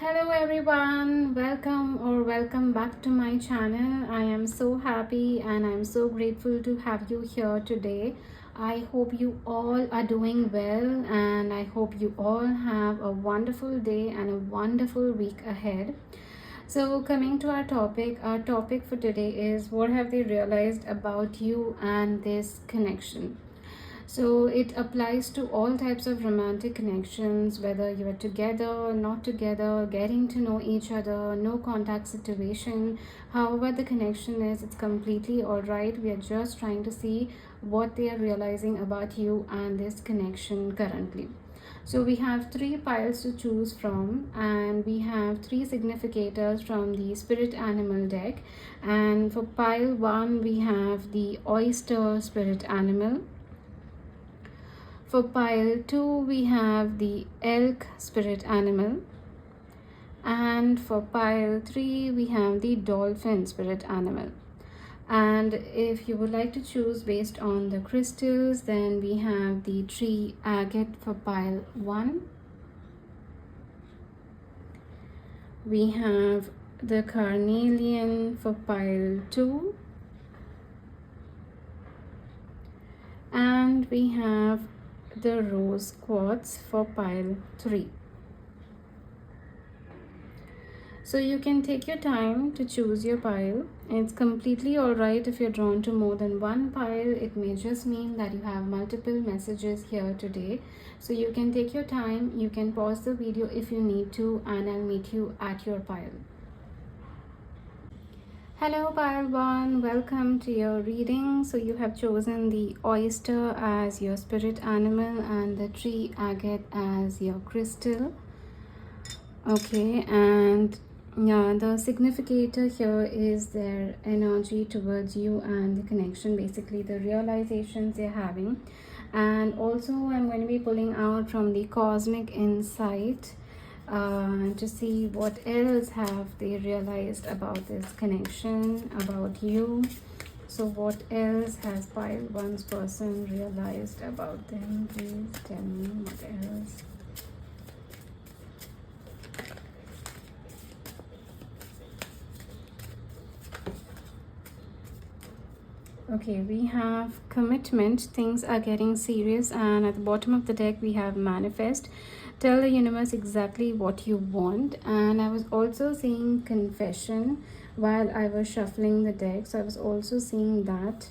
Hello everyone, welcome back to my channel. I am so happy and I'm so grateful to have you here today. I hope you all are doing well and I hope you all have a wonderful day and a wonderful week ahead. So coming to our topic for today is what have they realized about you and this connection. So it applies to all types of romantic connections, whether you are together, not together, getting to know each other, no contact situation. However, the connection is, it's completely all right. We are just trying to see what they are realizing about you and this connection currently. So we have three piles to choose from, and we have three significators from the spirit animal deck. And for pile one, we have the oyster spirit animal. For pile 2, we have the elk spirit animal. And for pile 3, we have the dolphin spirit animal. And if you would like to choose based on the crystals, then we have the tree agate for pile 1. We have the carnelian for pile 2. And we have the rose quartz for pile 3. So you can take your time to choose your pile. It's completely alright if you're drawn to more than one pile. It may just mean that you have multiple messages here today. So you can take your time, you can pause the video if you need to, and I'll meet you at your pile. Hello pile 1, welcome to your reading. So you have chosen the oyster as your spirit animal and the tree agate as your crystal. Okay, and yeah, the significator here is their energy towards you and the connection, basically the realizations they're having. And also I'm going to be pulling out from the cosmic insight to see what else have they realized about this connection, about you. So what else has pile one's person realized about them? Please tell me what else. Okay, we have commitment, things are getting serious, and at the bottom of the deck we have manifest. Tell the universe exactly what you want. And I was also seeing confession while I was shuffling the deck, so I was also seeing that.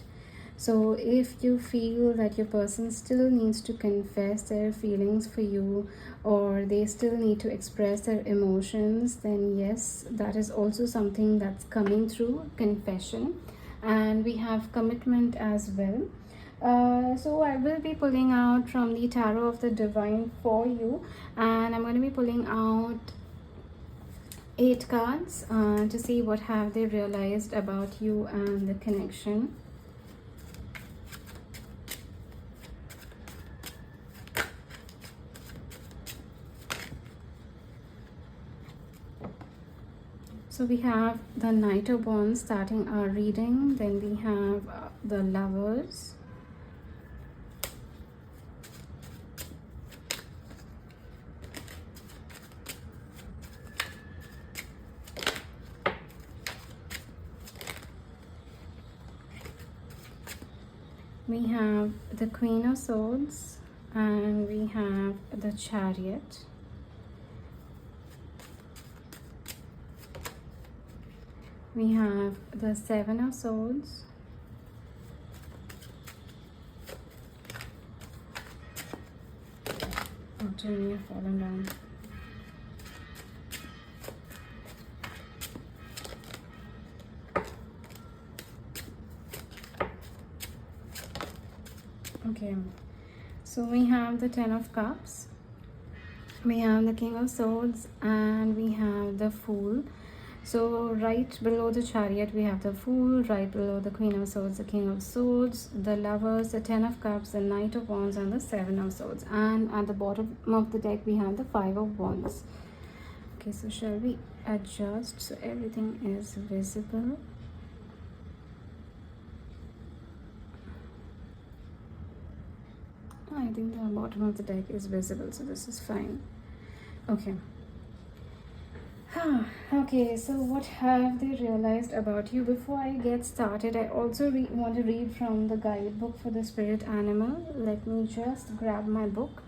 So if you feel that your person still needs to confess their feelings for you, or they still need to express their emotions, then yes, that is also something that's coming through, confession. And we have commitment as well. So I will be pulling out from the tarot of the divine for you, and I'm going to be pulling out 8 cards to see what have they realized about you and the connection. So we have the Knight of Wands starting our reading. Then we have the Lovers. We have the Queen of Swords and we have the Chariot. We have the Seven of Swords. Oh, Jimmy, you've fallen down. Okay, so we have the Ten of Cups. We have the King of Swords and we have the Fool. So right below the Chariot we have the Fool, right below the Queen of Swords the King of Swords, the Lovers, the Ten of Cups, the Knight of Wands and the Seven of Swords. And at the bottom of the deck we have the Five of Wands. Okay, so shall we adjust so everything is visible? I think the bottom of the deck is visible, so this is fine. Okay, Okay, so what have they realized about you? Before I get started, I also want to read from the guidebook for the spirit animal. Let me just grab my book.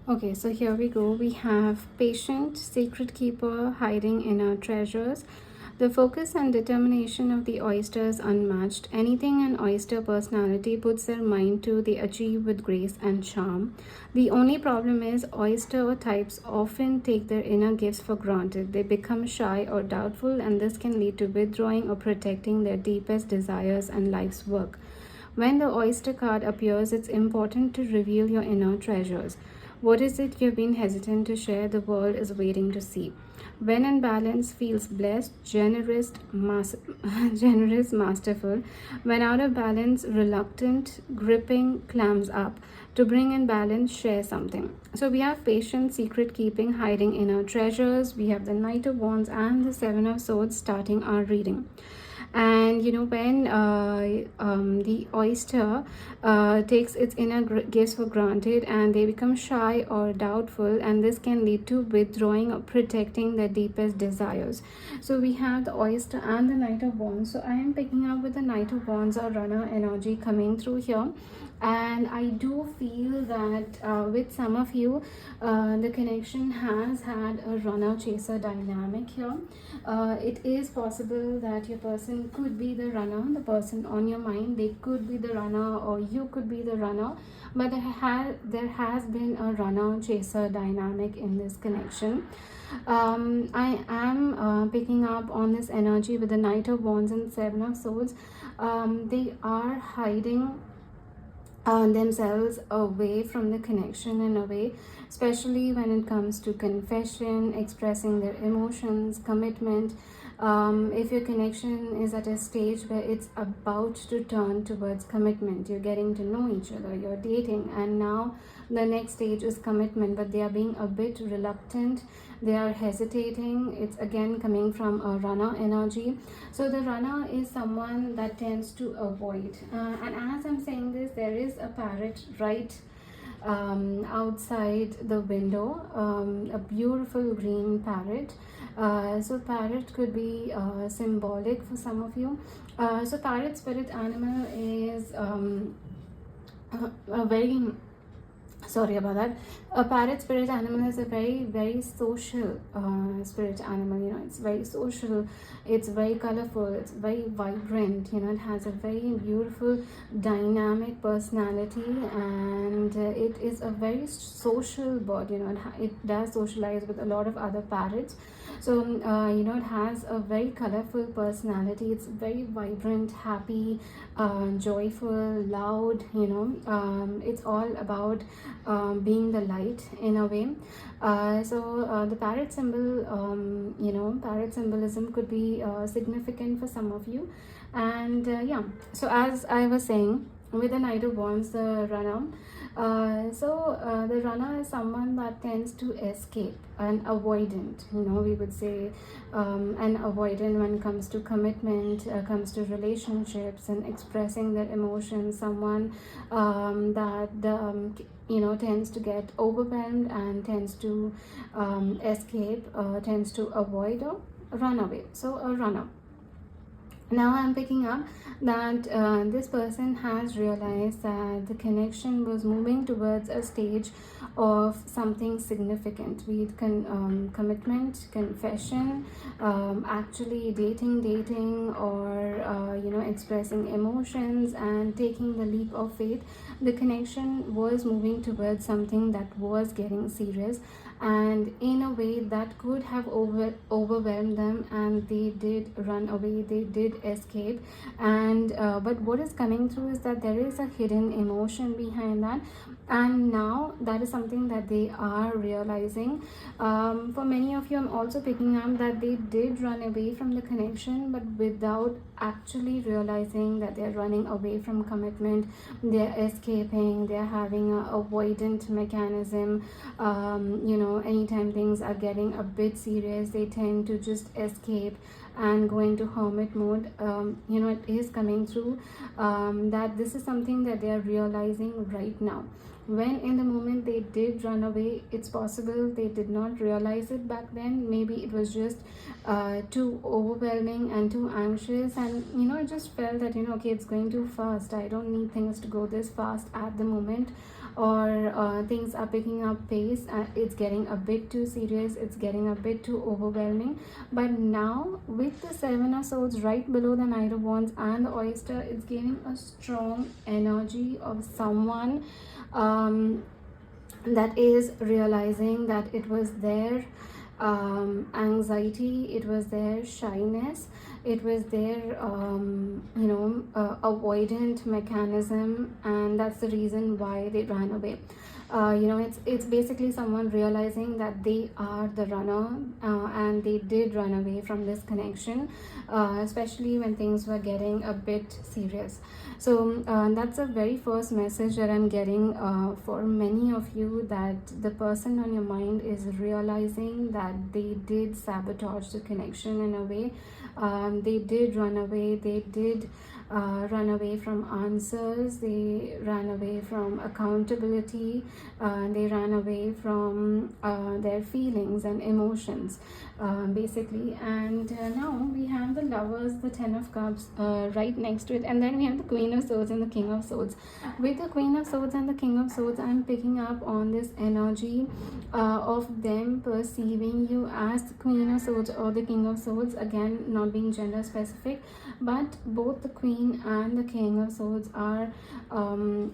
Okay, so here we go. We have patient, secret keeper, hiding inner treasures. The focus and determination of the oyster is unmatched. Anything an oyster personality puts their mind to, they achieve with grace and charm. The only problem is, oyster types often take their inner gifts for granted. They become shy or doubtful, and this can lead to withdrawing or protecting their deepest desires and life's work. When the oyster card appears, it's important to reveal your inner treasures. What is it you've been hesitant to share? The world is waiting to see. When in balance, feels blessed, generous, generous, masterful. When out of balance, reluctant, gripping, clams up. To bring in balance, share something. So we have patience, secret keeping, hiding inner treasures. We have the Knight of Wands and the Seven of Swords starting our reading. And when the oyster takes its inner gifts for granted, and they become shy or doubtful, and this can lead to withdrawing or protecting their deepest desires. So we have the oyster and the Knight of Wands. So I am picking up with the Knight of Wands or runner energy coming through here. And I do feel that with some of you, the connection has had a runner chaser dynamic here. It is possible that your person could be the runner, the person on your mind, they could be the runner, or you could be the runner, but there has been a runner chaser dynamic in this connection. I am picking up on this energy with the Knight of Wands and Seven of Swords. They are hiding themselves away from the connection in a way, especially when it comes to confession, expressing their emotions, commitment. If your connection is at a stage where it's about to turn towards commitment, you're getting to know each other, you're dating, and now the next stage is commitment, but they are being a bit reluctant, they are hesitating. It's again coming from a runner energy. So the runner is someone that tends to avoid, and as I'm saying this, there is a parrot right outside the window, a beautiful green parrot. So parrot could be symbolic for some of you. So parrot spirit animal is a very, sorry about that, a parrot spirit animal is a very social spirit animal. It's very social, it's very colorful, it's very vibrant. It has a very beautiful dynamic personality, and it is a very social bird. It does socialize with a lot of other parrots. So it has a very colorful personality. It's very vibrant, happy, joyful, loud. It's all about being the light in a way. So the parrot symbol, parrot symbolism could be significant for some of you. And yeah, so as I was saying, with the Knight of Wands, the runner, the runner is someone that tends to escape, an avoidant, we would say, an avoidant when it comes to commitment, comes to relationships and expressing their emotions, someone that tends to get overwhelmed and tends to escape, tends to avoid or run away. So a runner. Now I'm picking up that this person has realized that the connection was moving towards a stage of something significant, be it commitment, confession, actually dating, or expressing emotions and taking the leap of faith. The connection was moving towards something that was getting serious, and in a way that could have overwhelmed them, and they did run away, they did escape. And but what is coming through is that there is a hidden emotion behind that, and now that is something that they are realizing. For many of you, I'm also picking up that they did run away from the connection, but without actually realizing that they're running away from commitment. They're escaping, they're having a avoidant mechanism. Anytime things are getting a bit serious, they tend to just escape and go into hermit mode. It is coming through that this is something that they are realizing right now. when in the moment they did run away, it's possible they did not realize it back then. Maybe it was just too overwhelming and too anxious, and it just felt that okay, it's going too fast, I don't need things to go this fast at the moment, or things are picking up pace, it's getting a bit too serious, it's getting a bit too overwhelming. But now with the Seven of Swords right below the Knight of Wands and the Oyster, it's giving a strong energy of someone that is realizing that it was their anxiety, it was their shyness, it was their avoidant mechanism, and that's the reason why they ran away. It's basically someone realizing that they are the runner, and they did run away from this connection, especially when things were getting a bit serious. So that's the very first message that I'm getting for many of you, that the person on your mind is realizing that they did sabotage the connection in a way. They did run away, they did run away from answers, they ran away from accountability, they ran away from their feelings and emotions, basically. And now we have the Lovers, the Ten of Cups right next to it, and then we have the Queen of Swords and the King of Swords. With the Queen of Swords and the King of Swords, I'm picking up on this energy of them perceiving you as the Queen of Swords or the King of Swords, again not being gender specific, but both the Queen and the King of Swords are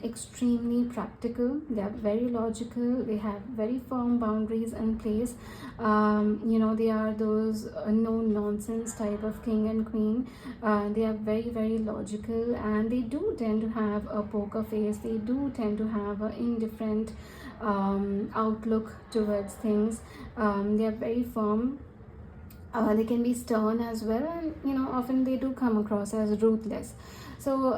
extremely practical, they are very logical, they have very firm boundaries in place. They are those no nonsense type of king and queen. They are very, very logical, and they do tend to have a poker face, they do tend to have an indifferent outlook towards things. They are very firm. They can be stern as well, and often they do come across as ruthless. So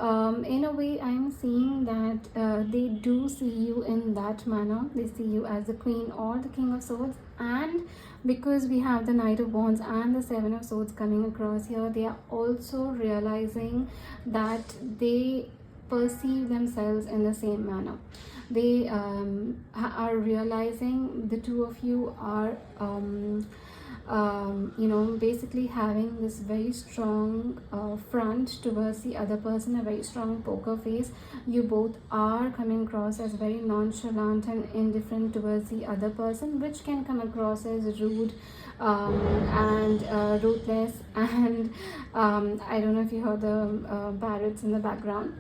in a way, I'm seeing that they do see you in that manner. They see you as the Queen or the King of Swords, and because we have the Knight of Wands and the Seven of Swords coming across here, they are also realizing that they perceive themselves in the same manner. They are realizing the two of you are basically having this very strong front towards the other person, a very strong poker face. You both are coming across as very nonchalant and indifferent towards the other person, which can come across as rude and ruthless, and I don't know if you heard the parrots in the background,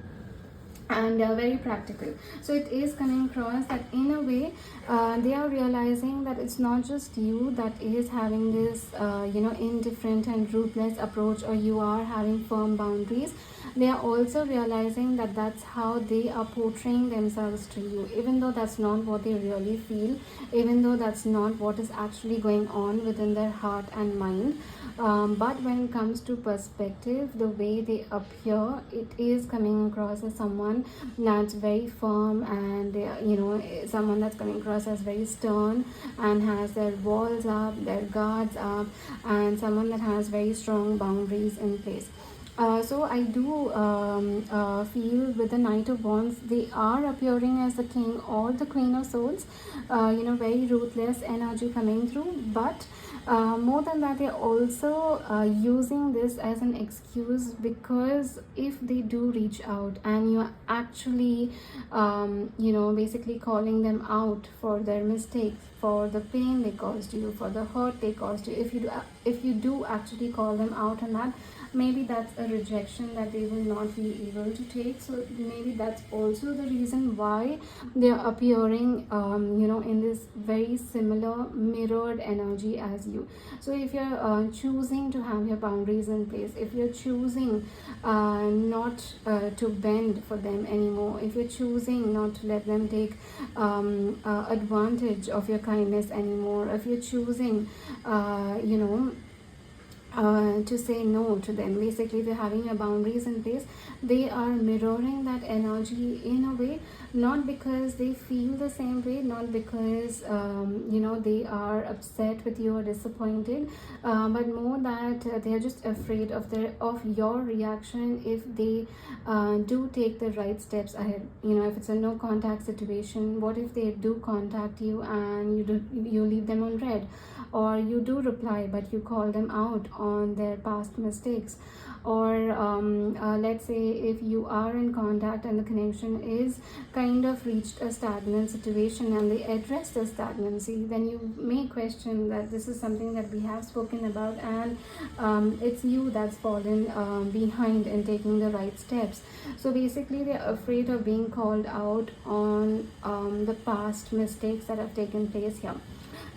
and very practical. So it is coming across that in a way they are realizing that it's not just you that is having this indifferent and ruthless approach, or you are having firm boundaries. They are also realizing that that's how they are portraying themselves to you, even though that's not what they really feel, even though that's not what is actually going on within their heart and mind. But when it comes to perspective, the way they appear, it is coming across as someone that's very firm, and someone that's coming across as very stern and has their walls up, their guards up, and someone that has very strong boundaries in place. So I do feel with the Knight of Wands, they are appearing as the King or the Queen of Swords, very ruthless energy coming through. But more than that, they're also using this as an excuse, because if they do reach out and you're actually basically calling them out for their mistakes, for the pain they caused you, for the hurt they caused you, if you do actually call them out on that, maybe that's a rejection that they will not be able to take. So maybe that's also the reason why they are appearing in this very similar mirrored energy as you. So if you're choosing to have your boundaries in place, if you're choosing not to bend for them anymore, if you're choosing not to let them take advantage of your kindness anymore, if you're choosing to say no to them. Basically, they're having your boundaries in place. They are mirroring that energy in a way, not because they feel the same way, not because they are upset with you or disappointed, but more that they are just afraid of your reaction if they do take the right steps ahead. If it's a no contact situation, what if they do contact you and you leave them on red, or you do reply but you call them out on their past mistakes, or let's say if you are in contact and the connection is kind of reached a stagnant situation and they address the stagnancy, then you may question that this is something that we have spoken about, and it's you that's fallen behind in taking the right steps. So basically, they're afraid of being called out on the past mistakes that have taken place here.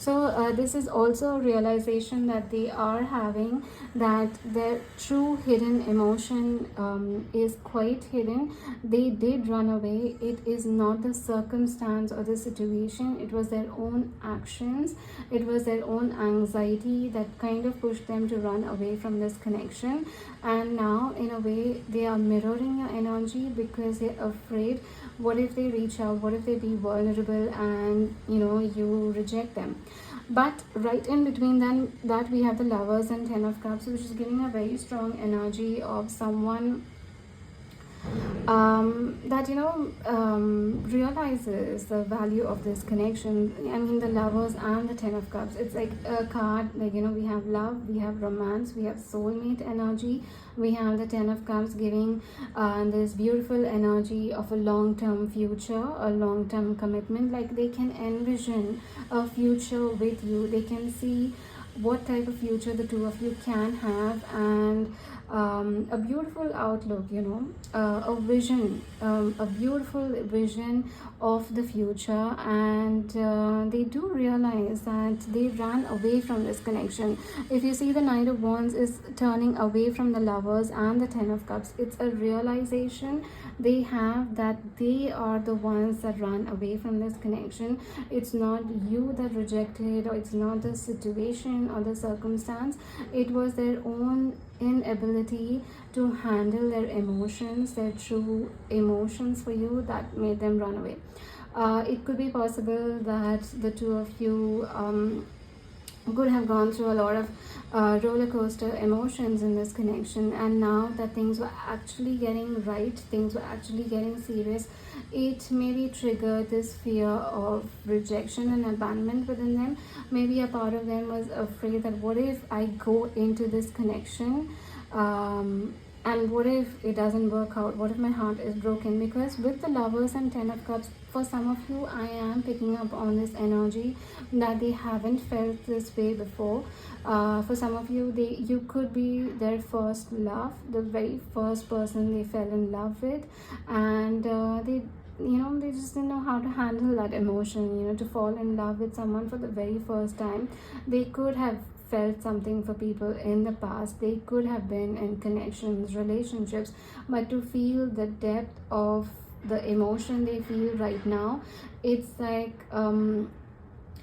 So this is also a realization that they are having, that their true hidden emotion is quite hidden. They did run away. It is not the circumstance or the situation, it was their own actions, it was their own anxiety that kind of pushed them to run away from this connection. And now in a way they are mirroring your energy because they're afraid, what if they reach out, what if they be vulnerable and you reject them. But right in between then that we have the Lovers and Ten of Cups, which is giving a very strong energy of someone that realizes the value of this connection. I mean, the Lovers and the Ten of Cups, it's like a card, like we have love, we have romance, we have soulmate energy, we have the Ten of Cups giving this beautiful energy of a long-term future, a long-term commitment. Like they can envision a future with you, they can see what type of future the two of you can have, and a beautiful outlook, a vision, a beautiful vision of the future. And they do realize that they ran away from this connection. If you see, the Knight of Wands is turning away from the Lovers and the Ten of Cups. It's a realization they have that they are the ones that ran away from this connection. It's not you that rejected, or it's not the situation or the circumstance. It was their own inability to handle their emotions, their true emotions for you, that made them run away. It could be possible that the two of you could have gone through a lot of roller coaster emotions in this connection, and now that things were actually getting right, things were actually getting serious, it maybe triggered this fear of rejection and abandonment within them. Maybe a part of them was afraid that what if I go into this connection and what if it doesn't work out, what if my heart is broken? Because with the Lovers and Ten of Cups, for some of you, I am picking up on this energy that they haven't felt this way before. For some of you, you could be their first love, the very first person they fell in love with, and they just didn't know how to handle that emotion, to fall in love with someone for the very first time. They could have felt something for people in the past, they could have been in connections, relationships, but to feel the depth of the emotion they feel right now, it's like no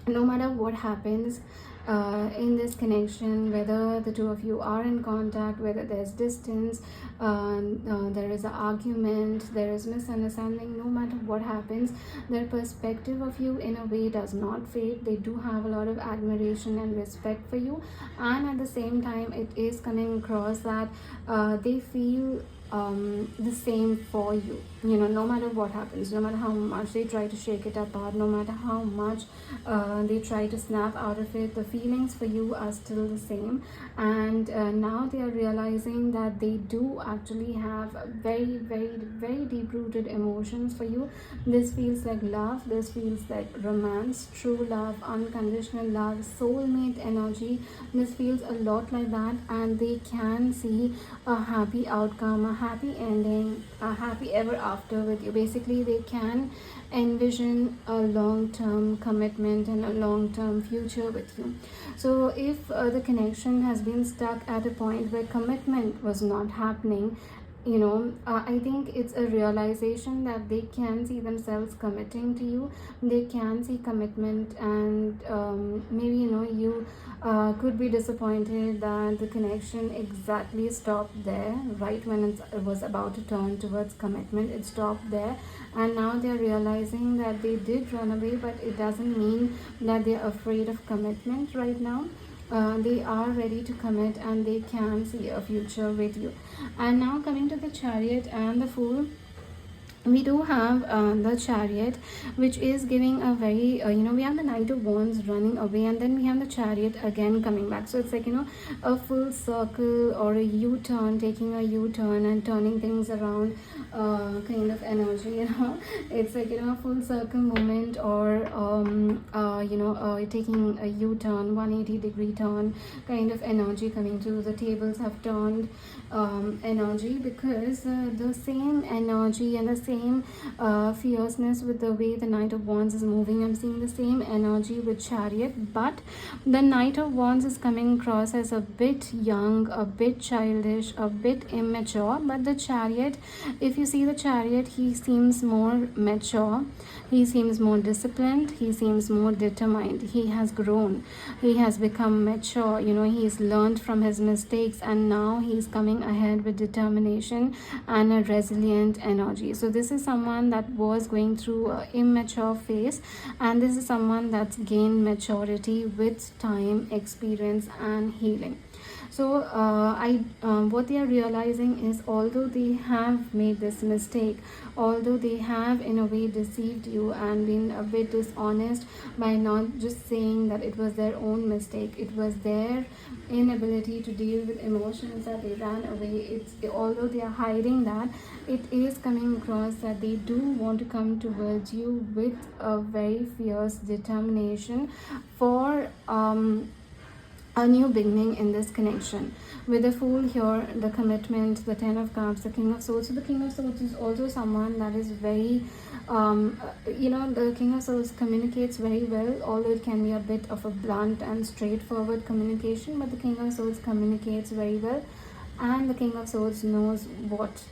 matter what happens in this connection, whether the two of you are in contact, whether there's distance, there is an argument, there is misunderstanding, no matter what happens, their perspective of you in a way does not fade. They do have a lot of admiration and respect for you, and at the same time it is coming across that they feel the same for you, no matter what happens, no matter how much they try to shake it apart, no matter how much they try to snap out of it, the feelings for you are still the same. And now they are realizing that they do actually have very, very, very deep rooted emotions for you. This feels like love, this feels like romance, true love, unconditional love, soulmate energy. This feels a lot like that, and they can see a happy outcome, a happy ending, a happy ever after with you. Basically, they can envision a long-term commitment and a long-term future with you. So if the connection has been stuck at a point where commitment was not happening, I think it's a realization that they can see themselves committing to you. They can see commitment, and maybe you could be disappointed that the connection exactly stopped there, right when it was about to turn towards commitment. It stopped there, and now they're realizing that they did run away, but it doesn't mean that they're afraid of commitment right now. They are ready to commit, and they can see a future with you. And now, coming to the Chariot and the Fool, we do have the Chariot, which is giving a very we have the Knight of Wands running away, and then we have the Chariot again coming back. So it's like a full circle or a U-turn, taking a U-turn and turning things around, kind of energy. It's like a full circle movement, or taking a U-turn, 180-degree turn kind of energy coming through. The tables have turned energy, because the same energy and the same fierceness with the way the Knight of Wands is moving, I'm seeing the same energy with Chariot, but the Knight of Wands is coming across as a bit young, a bit childish, a bit immature. But the Chariot, if you see the Chariot, he seems more mature, he seems more disciplined, he seems more determined. He has grown, he has become mature, he's learned from his mistakes, and now he's coming ahead with determination and a resilient energy. So this is someone that was going through an immature phase, and this is someone that's gained maturity with time, experience, and healing. So what they are realizing is, although they have made this mistake, although they have in a way deceived you and been a bit dishonest by not just saying that it was their own mistake, it was their inability to deal with emotions that they ran away. It's, although they are hiding that, it is coming across that they do want to come towards you with a very fierce determination for a new beginning in this connection. With the Fool here, the commitment, the Ten of Cups, the King of Swords. So the King of Swords is also someone that is very the King of Swords communicates very well, although it can be a bit of a blunt and straightforward communication, but the King of Swords communicates very well, and the King of Swords knows what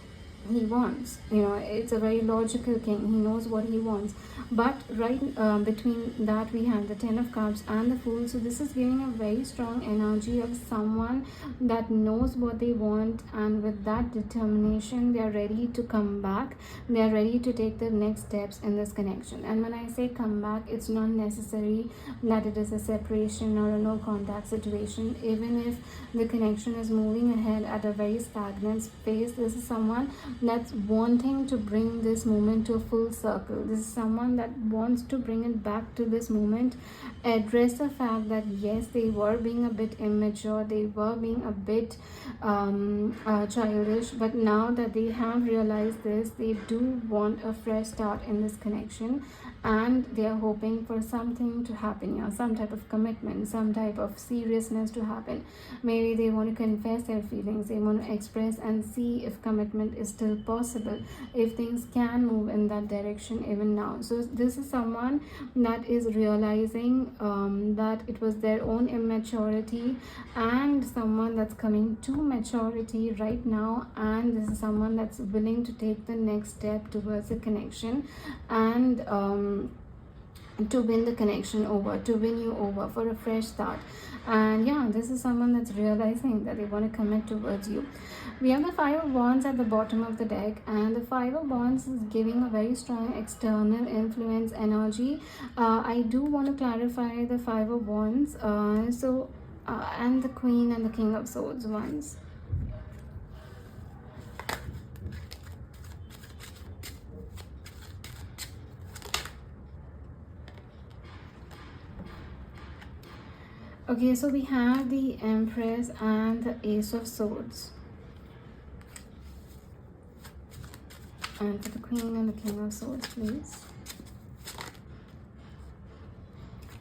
he wants. It's a very logical king, he knows what he wants. But right between that, we have the Ten of Cups and the Fool. So this is giving a very strong energy of someone that knows what they want, and with that determination, they are ready to come back, they are ready to take the next steps in this connection. And when I say come back, it's not necessary that it is a separation or a no contact situation. Even if the connection is moving ahead at a very stagnant pace, this is someone that's wanting to bring this moment to a full circle. This is someone that wants to bring it back to this moment, address the fact that yes, they were being a bit immature, they were being a bit childish, but now that they have realized this, they do want a fresh start in this connection, and they are hoping for something to happen here, some type of commitment, some type of seriousness to happen. Maybe they want to confess their feelings, they want to express and see if commitment is still possible, if things can move in that direction even now. So this is someone that is realizing that it was their own immaturity, and someone that's coming to maturity right now, and this is someone that's willing to take the next step towards a connection, and to win the connection over, to win you over for a fresh start. And yeah, this is someone that's realizing that they want to commit towards you. We have the Five of Wands at the bottom of the deck, and the Five of Wands is giving a very strong external influence energy. I do want to clarify the Five of Wands, and the Queen and the King of Swords ones. Okay, so we have the Empress and the Ace of Swords. And for the Queen and the King of Swords, please.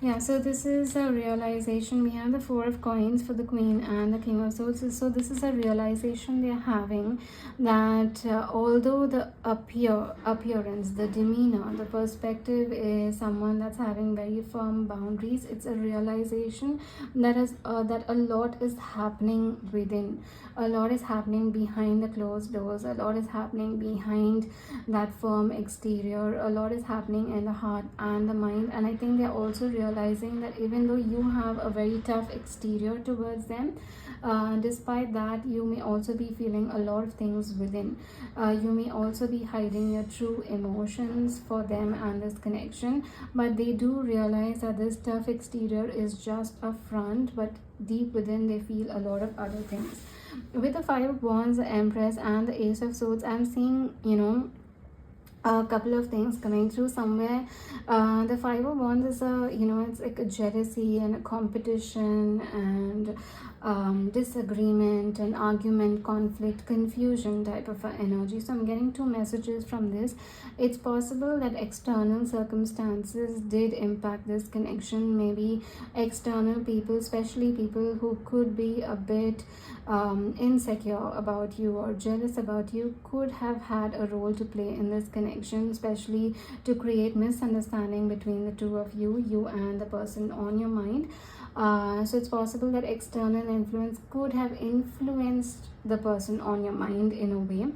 Yeah, so this is a realization. We have the Four of Coins for the Queen and the King of Swords. So this is a realization they're having, that although the appearance, the demeanor, the perspective is someone that's having very firm boundaries, it's a realization that a lot is happening within. A lot is happening behind the closed doors. A lot is happening behind that firm exterior. A lot is happening in the heart and the mind. And I think they're also realizing that even though you have a very tough exterior towards them, despite that, you may also be feeling a lot of things within. You may also be hiding your true emotions for them and this connection, but they do realize that this tough exterior is just a front, but deep within they feel a lot of other things. With the Five of Wands, the Empress, and the Ace of Swords, I'm seeing, a couple of things coming through somewhere. The Five of Wands is it's like a jealousy and a competition and disagreement and argument, conflict, confusion type of energy. So I'm getting two messages from this. It's possible that external circumstances did impact this connection. Maybe external people, especially people who could be a bit insecure about you or jealous about you, could have had a role to play in this connection, especially to create misunderstanding between the two of you, you and the person on your mind. So it's possible that external influence could have influenced the person on your mind in a way.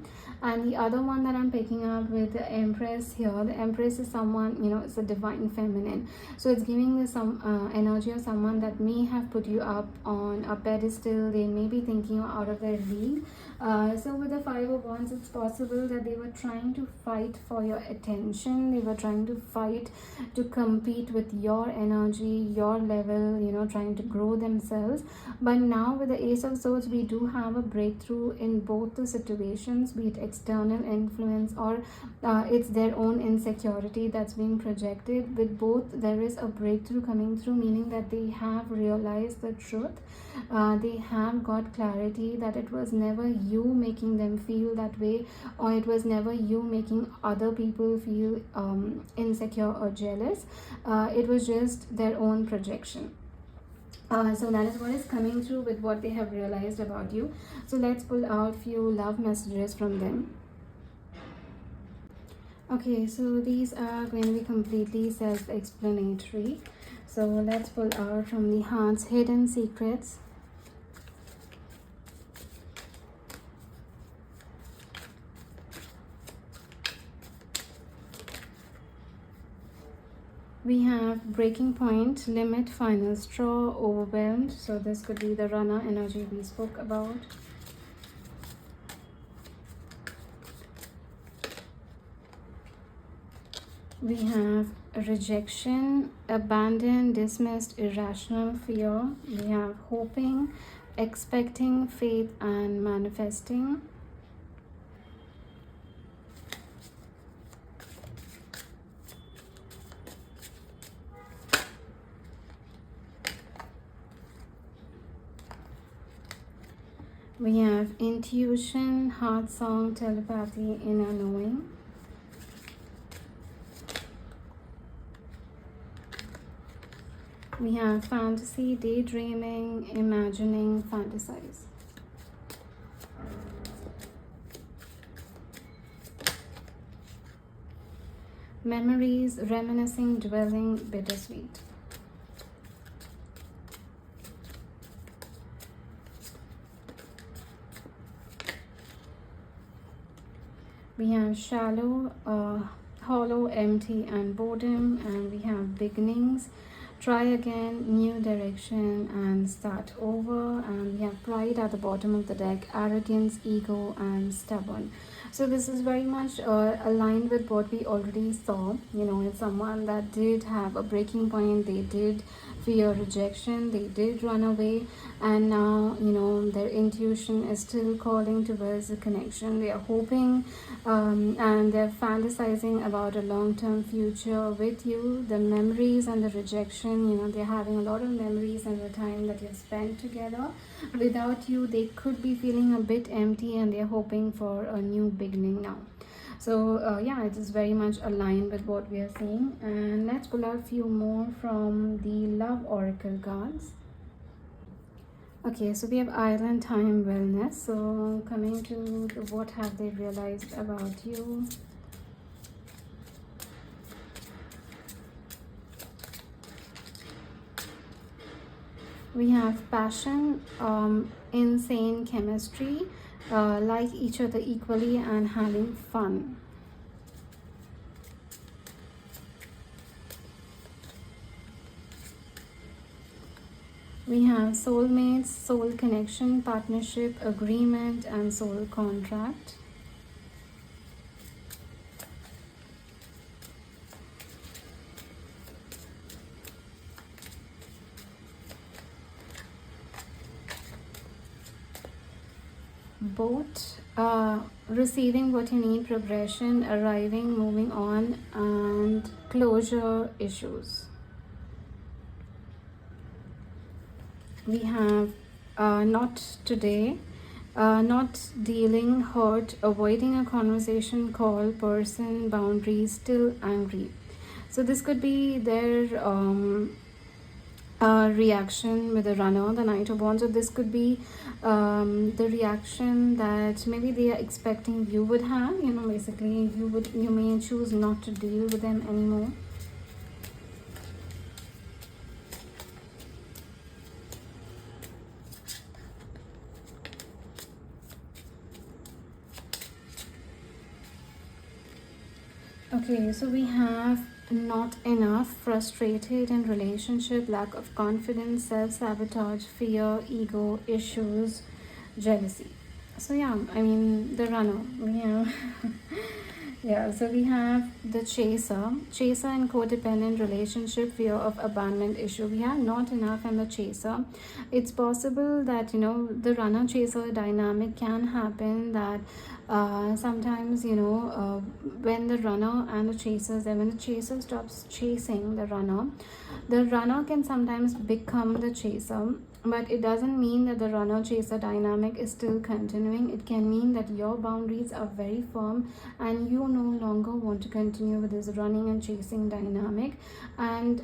And the other one that I'm picking up with the Empress here, the Empress is someone, it's a divine feminine. So it's giving this some energy of someone that may have put you up on a pedestal. They may be thinking you're out of their league. So with the Five of Wands, it's possible that they were trying to fight for your attention. They were trying to fight to compete with your energy, your level, trying to grow themselves. But now with the Ace of Swords, we do have a breakthrough in both the situations, be it external influence or it's their own insecurity that's being projected. With both, there is a breakthrough coming through, meaning that they have realized the truth. They have got clarity that it was never you making them feel that way, or it was never you making other people feel insecure or jealous. It was just their own projection. So that is what is coming through with what they have realized about you. So let's pull out few love messages from them. Okay, so these are going to be completely self-explanatory. So let's pull out from the Heart's Hidden Secrets. We have Breaking Point, Limit, Final Straw, Overwhelmed. So this could be the runner energy we spoke about. We have Rejection, Abandoned, Dismissed, Irrational Fear. We have Hoping, Expecting, Faith, and Manifesting. We have Intuition, Heart Song, Telepathy, Inner Knowing. We have Fantasy, Daydreaming, Imagining, Fantasize. Memories, Reminiscing, Dwelling, Bittersweet. We have Shallow, Hollow, Empty, and Boredom. And we have Beginnings, Try Again, New Direction, and Start Over. And we have Pride at the bottom of the deck, Arrogance, Ego, and Stubborn. So this is very much aligned with what we already saw. It's someone that did have a breaking point. They did fear rejection. They did run away. And now, their intuition is still calling towards the connection. They are hoping and they're fantasizing about a long-term future with you. The memories and the rejection, they're having a lot of memories and the time that you've spent together. Without you, they could be feeling a bit empty, and they're hoping for a new beginning now. So yeah, it is very much aligned with what we are seeing. And let's pull out a few more from the love oracle cards. Okay, so we have island time wellness. So coming to the, what have they realized about you. We have passion, insane chemistry, like each other equally and having fun. We have soulmates, soul connection, partnership, agreement, and soul contract. Both receiving what you need, progression, arriving, moving on, and closure issues. We have not today, not dealing, hurt, avoiding a conversation, call, person, boundaries, still angry. So this could be their reaction with the runner, the Knight of Wands. So this could be the reaction that maybe they are expecting you would have. You know, basically you may choose not to deal with them anymore. Okay, so we have not enough, frustrated in relationship, lack of confidence, self-sabotage, fear, ego, issues, jealousy. So yeah, I mean the runner. We have yeah, so we have the chaser in codependent relationship, fear of abandonment issue. We have not enough and the chaser. It's possible that, you know, the runner chaser dynamic can happen, that sometimes, you know, when the runner and the chasers, and when the chaser stops chasing the runner can sometimes become the chaser. But it doesn't mean that the runner chaser dynamic is still continuing. It can mean that your boundaries are very firm and you no longer want to continue with this running and chasing dynamic. And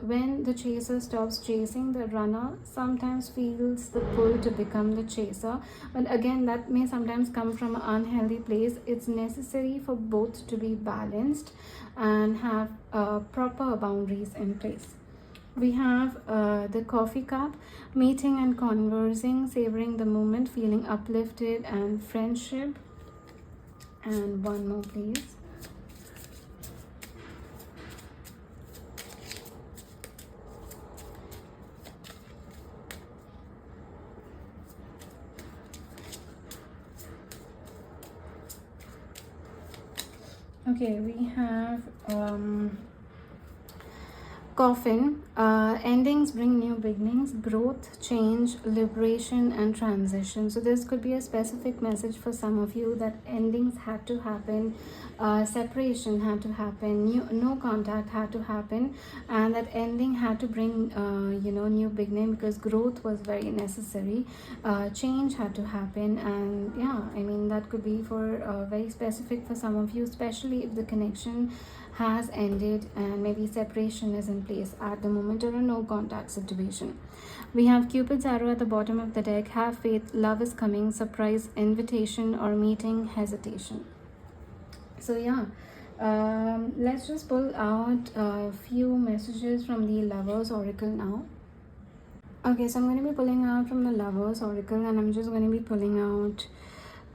when the chaser stops chasing, the runner sometimes feels the pull to become the chaser. But again, that may sometimes come from an unhealthy place. It's necessary for both to be balanced and have proper boundaries in place. We have the coffee cup, meeting and conversing, savoring the moment, feeling uplifted, and friendship. And one more, please. Okay, we have coffin, endings bring new beginnings, growth, change, liberation, and transition. So this could be a specific message for some of you, that endings had to happen, separation had to happen, no contact had to happen, and that ending had to bring you know, new beginning, because growth was very necessary. Change had to happen, and yeah, I mean that could be for very specific for some of you, especially if the connection has ended and maybe separation is in place at the moment, or a no contact situation. We have Cupid's arrow at the bottom of the deck. Have faith, love is coming, surprise, invitation, or meeting, hesitation. So yeah, let's just pull out a few messages from the Lovers Oracle now. Okay, so I'm going to be pulling out from the Lovers Oracle, and I'm just going to be pulling out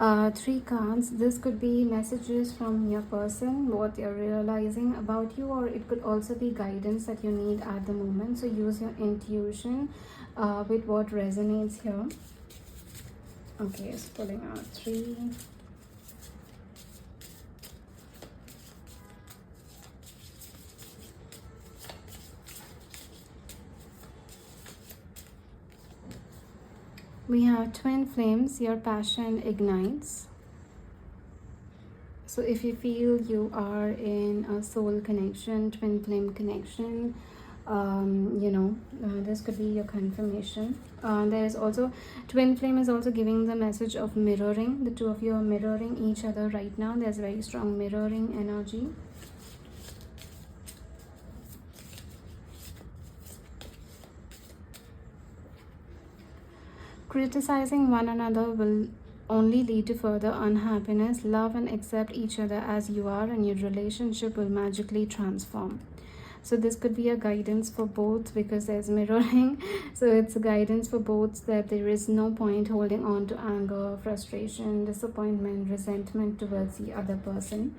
3 cards. This could be messages from your person, what they're realizing about you, or it could also be guidance that you need at the moment. So use your intuition with what resonates here. Okay, so pulling out 3. We have twin flames, your passion ignites. So if you feel you are in a soul connection, twin flame connection, This could be your confirmation. There is also twin flame is also giving the message of mirroring. The two of you are mirroring each other right now. There's very strong mirroring energy. Criticizing one another will only lead to further unhappiness. Love and accept each other as you are, and your relationship will magically transform. So this could be a guidance for both, because there's mirroring. So it's a guidance for both, that there is no point holding on to anger, frustration, disappointment, resentment towards the other person.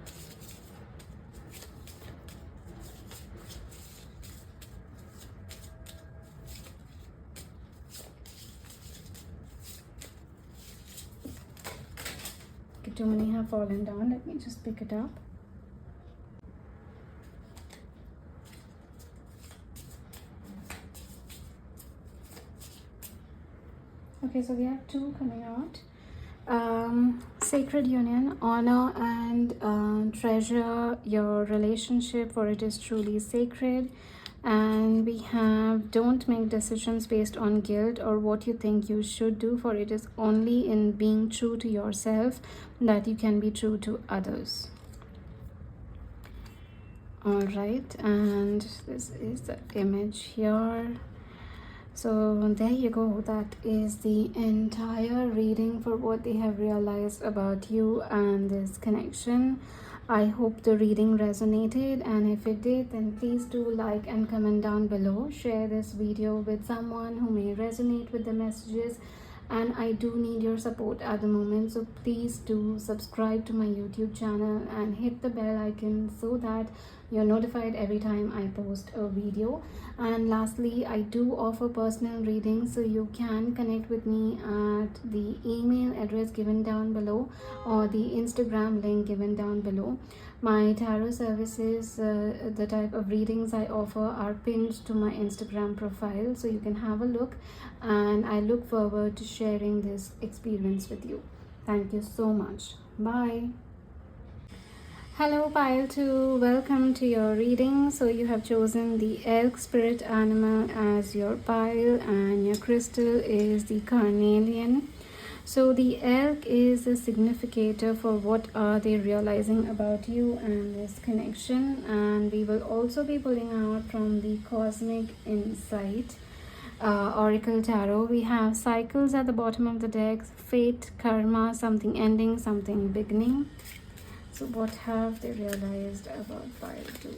Okay, too many have fallen down. Let me just pick it up. Okay, so we have two coming out. Sacred union, honor and treasure your relationship, for it is truly sacred. And we have, don't make decisions based on guilt or what you think you should do, for it is only in being true to yourself that you can be true to others. All right, and this is the image here. So there you go. That is the entire reading for what they have realized about you and this connection. I hope the reading resonated, and if it did, then please do like and comment down below. Share this video with someone who may resonate with the messages, and I do need your support at the moment, so please do subscribe to my YouTube channel and hit the bell icon so that you're notified every time I post a video. And lastly, I do offer personal readings, so you can connect with me at the email address given down below or the Instagram link given down below. My tarot services, the type of readings I offer, are pinned to my Instagram profile, so you can have a look, and I look forward to sharing this experience with you. Thank you so much. Bye. Hello Pile 2, welcome to your reading. So you have chosen the elk spirit animal as your pile, and your crystal is the carnelian. So the elk is a significator for what are they realizing about you and this connection. And we will also be pulling out from the Cosmic Insight Oracle Tarot. We have cycles at the bottom of the deck, fate, karma, something ending, something beginning. So what have they realized about Pile 2?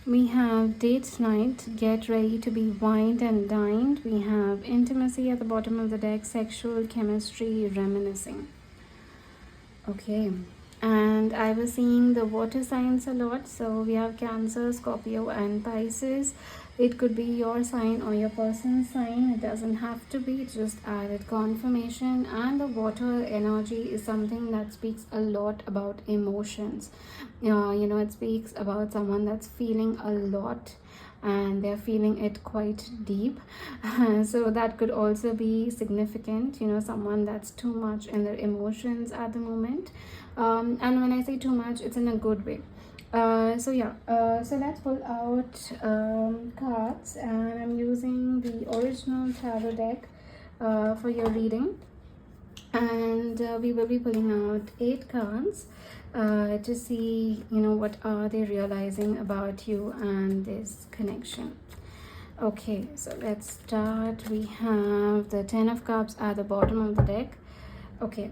We have date night, get ready to be wined and dined. We have intimacy at the bottom of the deck, sexual chemistry, reminiscing. Okay, and I was seeing the water signs a lot. So we have Cancer, Scorpio and Pisces. It could be your sign or your person's sign. It doesn't have to be, it's just added confirmation. And the water energy is something that speaks a lot about emotions. It speaks about someone that's feeling a lot, and they're feeling it quite deep. So that could also be significant, someone that's too much in their emotions at the moment. And when I say too much, it's in a good way. So let's pull out cards, and I'm using the original tarot deck for your reading, and we will be pulling out 8 cards to see what are they realizing about you and this connection. Okay, so let's start. We have the 10 of Cups at the bottom of the deck. Okay,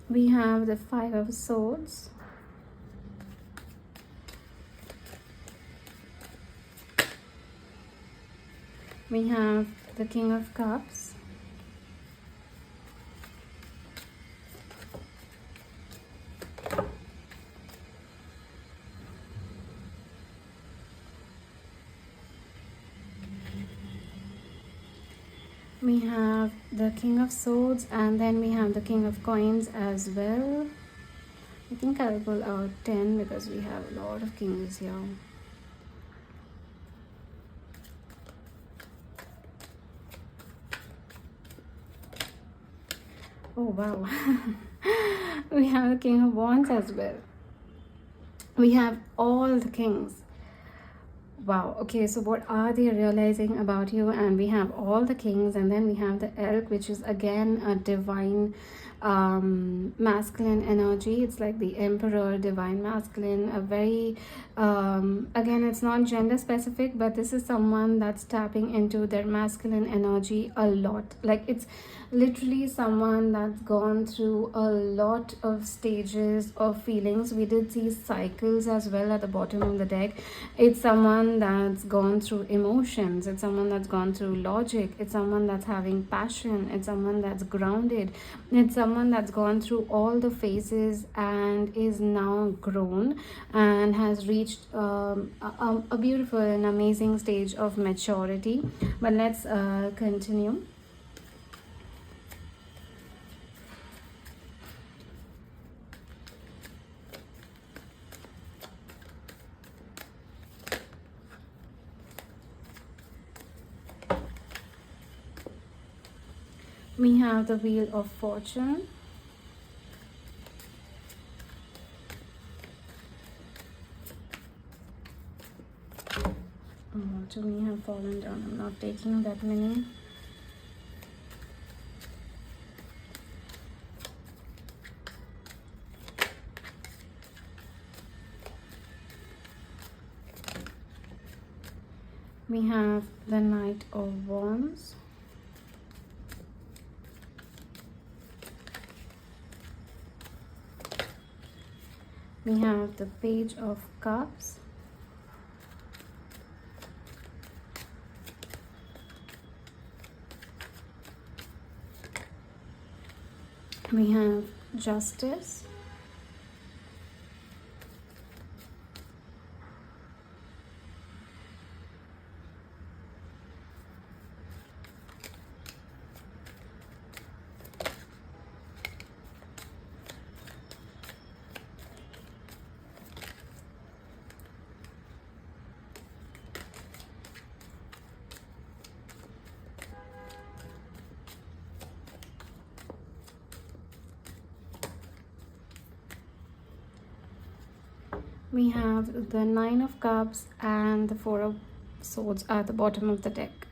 we have the 5 of Swords, We have the King of Cups. We have the King of Swords, and then we have the King of Coins as well. I think I'll pull out 10 because we have a lot of kings here. Oh wow. We have the King of Wands as well. We have all the kings. Wow. Okay, so what are they realizing about you? And we have all the kings, and then we have the elk, which is again a divine masculine energy. It's like the emperor, divine masculine, a very again, it's not gender specific, but this is someone that's tapping into their masculine energy a lot. Like, it's literally someone that's gone through a lot of stages of feelings. We did see cycles as well at the bottom of the deck. It's someone that's gone through emotions. It's someone that's gone through logic. It's someone that's having passion. It's someone that's grounded. It's someone that's gone through all the phases and is now grown and has reached a beautiful and amazing stage of maturity. But let's continue. We have the Wheel of Fortune. Oh, to me have fallen down. I'm not taking that many. We have the Knight of Wands. We have the Page of Cups. We have Justice. We have the Nine of Cups and the Four of Swords at the bottom of the deck.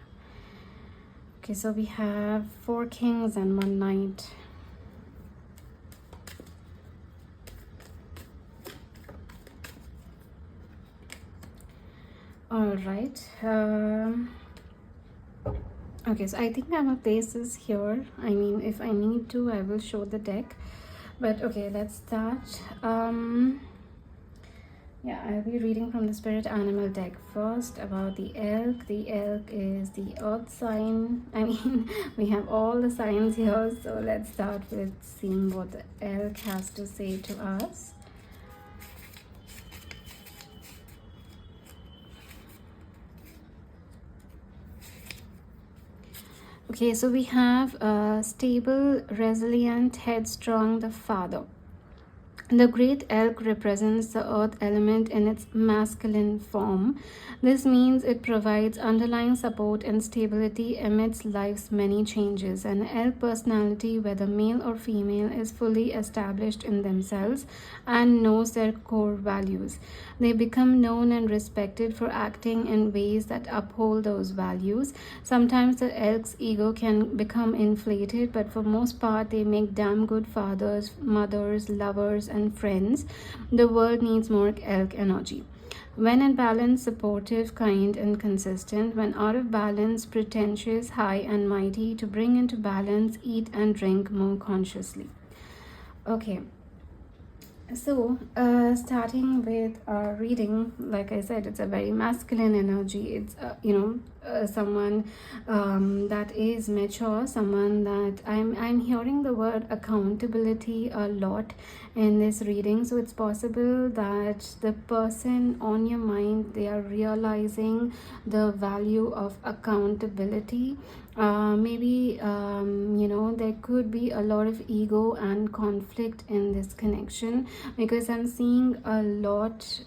Okay, so we have 4 kings and 1 knight. All right. Okay, so I think I'm gonna place this here. I mean, if I need to, I will show the deck. But okay, let's start. Yeah, I'll be reading from the Spirit Animal deck first about the elk. The elk is the earth sign. I mean, we have all the signs here. So let's start with seeing what the elk has to say to us. Okay, so we have stable, resilient, headstrong, the father. The great elk represents the earth element in its masculine form. This means it provides underlying support and stability amidst life's many changes. An elk personality, whether male or female, is fully established in themselves and knows their core values. They become known and respected for acting in ways that uphold those values. Sometimes the elk's ego can become inflated, but for most part, they make damn good fathers, mothers, lovers, and friends. The world needs more elk energy. When in balance, supportive, kind, and consistent. When out of balance, pretentious, high, and mighty. To bring into balance, eat and drink more consciously. Okay. So, starting with our reading, like I said, it's a very masculine energy. It's, someone that is mature, someone that I'm hearing the word accountability a lot in this reading. So it's possible that the person on your mind, they are realizing the value of accountability. Maybe there could be a lot of ego and conflict in this connection, because I'm seeing a lot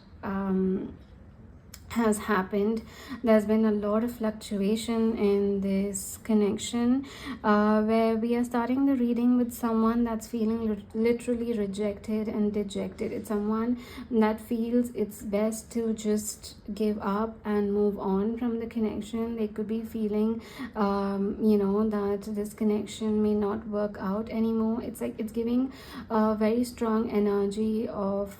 has happened. There's been a lot of fluctuation in this connection, where we are starting the reading with someone that's feeling literally rejected and dejected. It's someone that feels it's best to just give up and move on from the connection. They could be feeling that this connection may not work out anymore. It's like it's giving a very strong energy of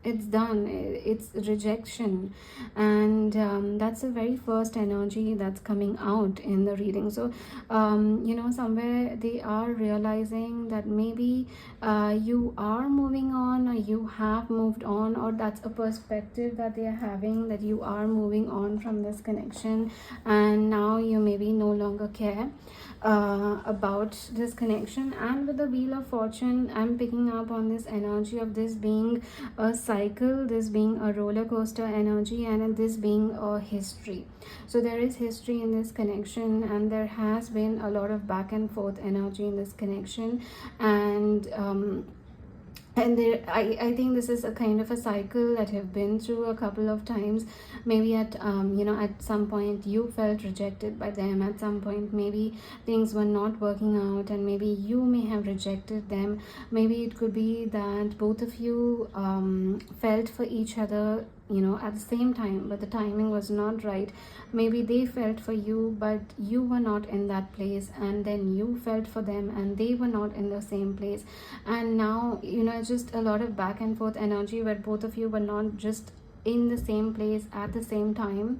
it's done, it's rejection. And that's the very first energy that's coming out in the reading. So somewhere they are realizing that maybe you are moving on, or you have moved on, or that's a perspective that they are having, that you are moving on from this connection, and now you maybe no longer care about this connection. And with the Wheel of Fortune, I'm picking up on this energy of this being a cycle, this being a roller coaster energy, and this being a history. So there is history in this connection, and there has been a lot of back and forth energy in this connection. And there, I think this is a kind of a cycle that you've been through a couple of times. Maybe at at some point you felt rejected by them. At some point maybe things were not working out, and maybe you may have rejected them. Maybe it could be that both of you felt for each other at the same time, but the timing was not right. Maybe they felt for you, but you were not in that place, and then you felt for them and they were not in the same place. And now it's just a lot of back and forth energy, where both of you were not just in the same place at the same time,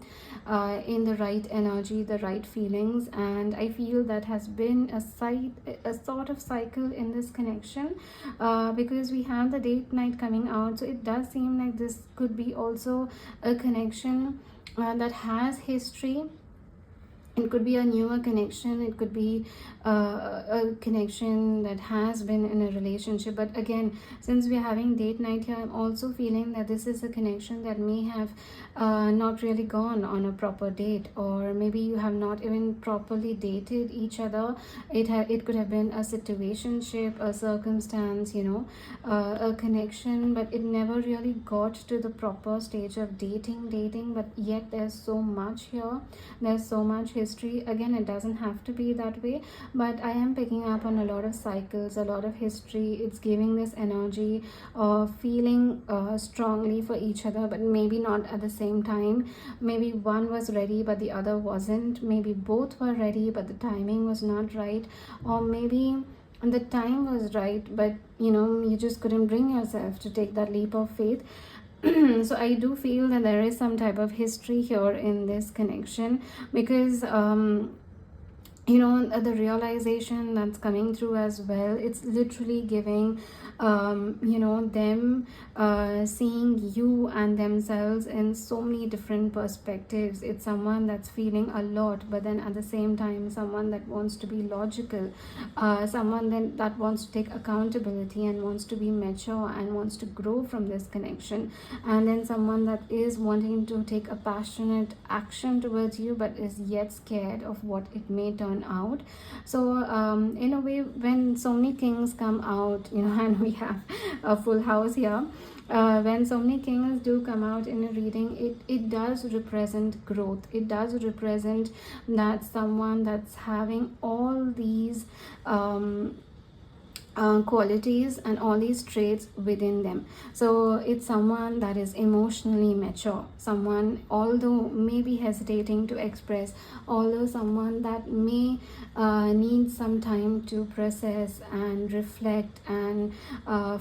in the right energy, the right feelings. And I feel that has been a sort of cycle in this connection, because we have the date night coming out. So it does seem like this could be also a connection that has history. It could be a newer connection, it could be a connection that has been in a relationship. But again, since we're having date night here, I'm also feeling that this is a connection that may have not really gone on a proper date, or maybe you have not even properly dated each other. It could have been a situationship, a circumstance, a connection, but it never really got to the proper stage of dating. But yet there's so much here, there's so much history. Again, it doesn't have to be that way, but I am picking up on a lot of cycles, a lot of history. It's giving this energy of feeling strongly for each other, but maybe not at the same time. Maybe one was ready but the other wasn't. Maybe both were ready but the timing was not right. Or maybe the time was right, but you just couldn't bring yourself to take that leap of faith. So I do feel that there is some type of history here in this connection, because the realization that's coming through as well, it's literally giving them seeing you and themselves in so many different perspectives. It's someone that's feeling a lot, but then at the same time someone that wants to be logical, someone then that wants to take accountability and wants to be mature and wants to grow from this connection, and then someone that is wanting to take a passionate action towards you but is yet scared of what it may turn out. So in a way, when so many kings come out, and we have a full house here, when so many kings do come out in a reading, it does represent growth. It does represent that someone that's having all these qualities and all these traits within them. So it's someone that is emotionally mature, someone although maybe hesitating to express, although someone that may need some time to process and reflect and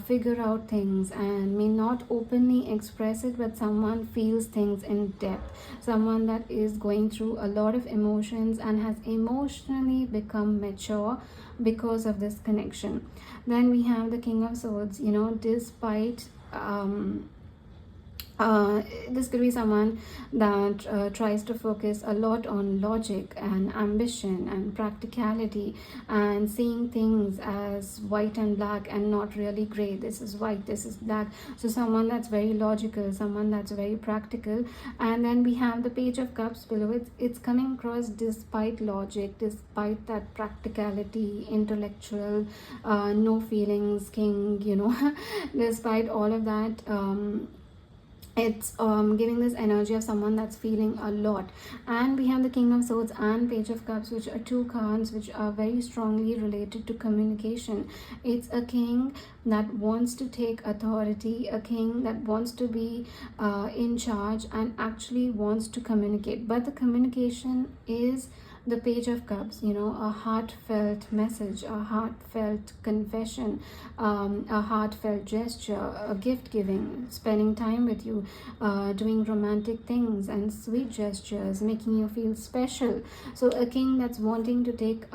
figure out things, and may not openly express it, but someone feels things in depth, someone that is going through a lot of emotions and has emotionally become mature because of this connection. Then we have the King of Swords. Despite This could be someone that tries to focus a lot on logic and ambition and practicality and seeing things as white and black and not really gray. This is white, this is black. So someone that's very logical, someone that's very practical. And then we have the Page of Cups below. It's coming across despite logic, despite that practicality, intellectual, no feelings king, despite all of that. It's giving this energy of someone that's feeling a lot. And we have the King of Swords and Page of Cups, which are two cards which are very strongly related to communication. It's a king that wants to take authority, a king that wants to be in charge and actually wants to communicate, but the communication is the Page of Cups, a heartfelt message, a heartfelt confession, a heartfelt gesture, a gift giving, spending time with you, doing romantic things and sweet gestures, making you feel special. So a king that's wanting to take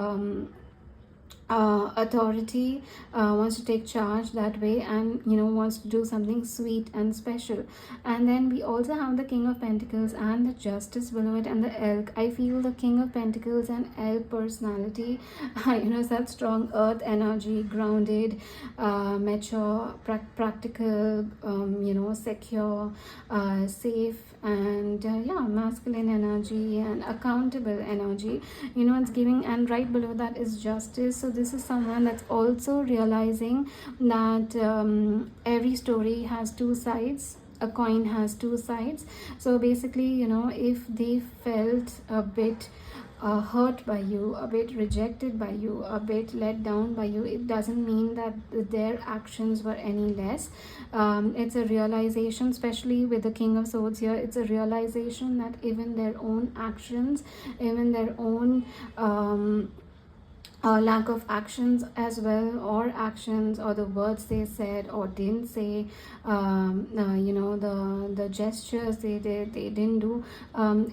authority, wants to take charge that way, and wants to do something sweet and special. And then we also have the King of Pentacles and the Justice below it, and the Elk. I feel the King of Pentacles and Elk personality, such strong earth energy, grounded, mature, practical, secure, safe, and masculine energy and accountable energy. It's giving. And right below that is Justice. So this is someone that's also realizing that every story has two sides, a coin has two sides. So basically, if they felt a bit hurt by you, a bit rejected by you, a bit let down by you, it doesn't mean that their actions were any less. It's a realization, especially with the King of Swords here, it's a realization that even their own actions, even their own lack of actions as well, or actions, or the words they said or didn't say, the gestures they did, they didn't do,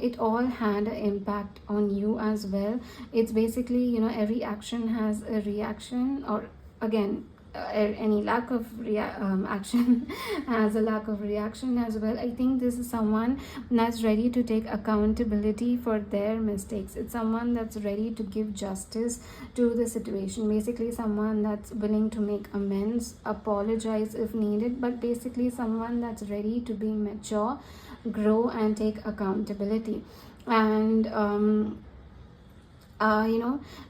it all had an impact on you as well. It's basically, every action has a reaction, or again, any lack of action has a lack of reaction as well. I think this is someone that's ready to take accountability for their mistakes. It's someone that's ready to give justice to the situation. Basically someone that's willing to make amends, apologize if needed, but basically someone that's ready to be mature, grow, and take accountability. And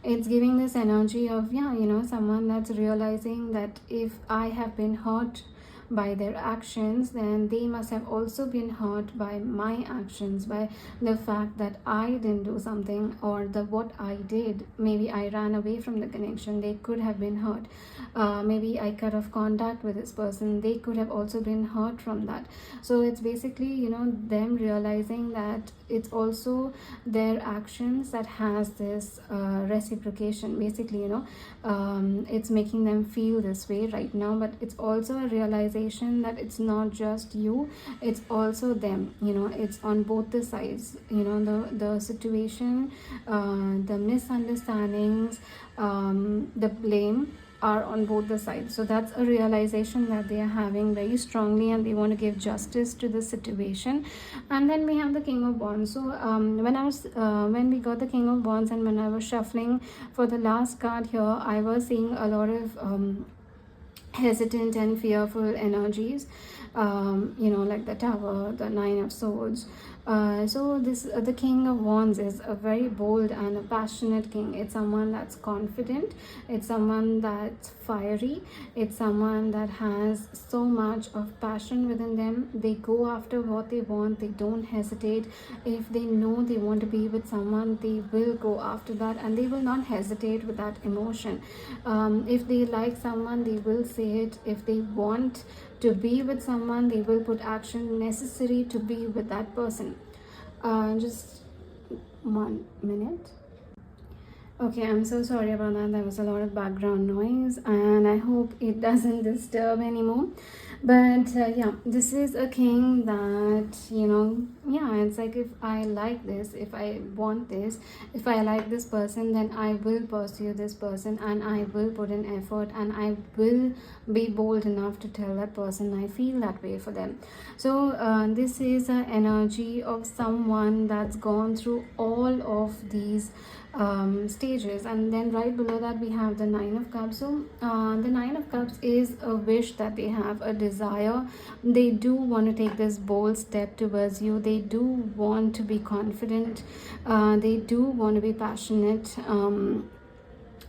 it's giving this energy of someone that's realizing that if I have been hurt by their actions, then they must have also been hurt by my actions, by the fact that I didn't do something, or the what I did. Maybe I ran away from the connection, they could have been hurt. Maybe I cut off contact with this person, they could have also been hurt from that. So it's basically them realizing that it's also their actions that has this reciprocation. Basically it's making them feel this way right now, but it's also a realization that it's not just you, it's also them. It's on both the sides. The situation, the misunderstandings, the blame are on both the sides. So that's a realization that they are having very strongly, and they want to give justice to the situation. And then we have the King of Wands. So when we got the King of Wands, and when I was shuffling for the last card here, I was seeing a lot of hesitant and fearful energies, like the Tower, the Nine of Swords. So this the King of Wands is a very bold and a passionate king. It's someone that's confident, it's someone that's fiery, it's someone that has so much of passion within them. They go after what they want, they don't hesitate. If they know they want to be with someone, they will go after that, and they will not hesitate with that emotion. If they like someone, they will say it. If they want to be with someone, they will put action necessary to be with that person. Just 1 minute. Okay, I'm so sorry about that. There was a lot of background noise, and I hope it doesn't disturb anymore. But yeah, this is a king that, yeah, it's like, if I like this, if I want this, if I like this person, then I will pursue this person, and I will put in effort, and I will be bold enough to tell that person I feel that way for them. So this is an energy of someone that's gone through all of these stages. And then right below that we have the Nine of Cups. So the Nine of Cups is a wish that they have, a desire. They do want to take this bold step towards you. They do want to be confident. They do want to be passionate.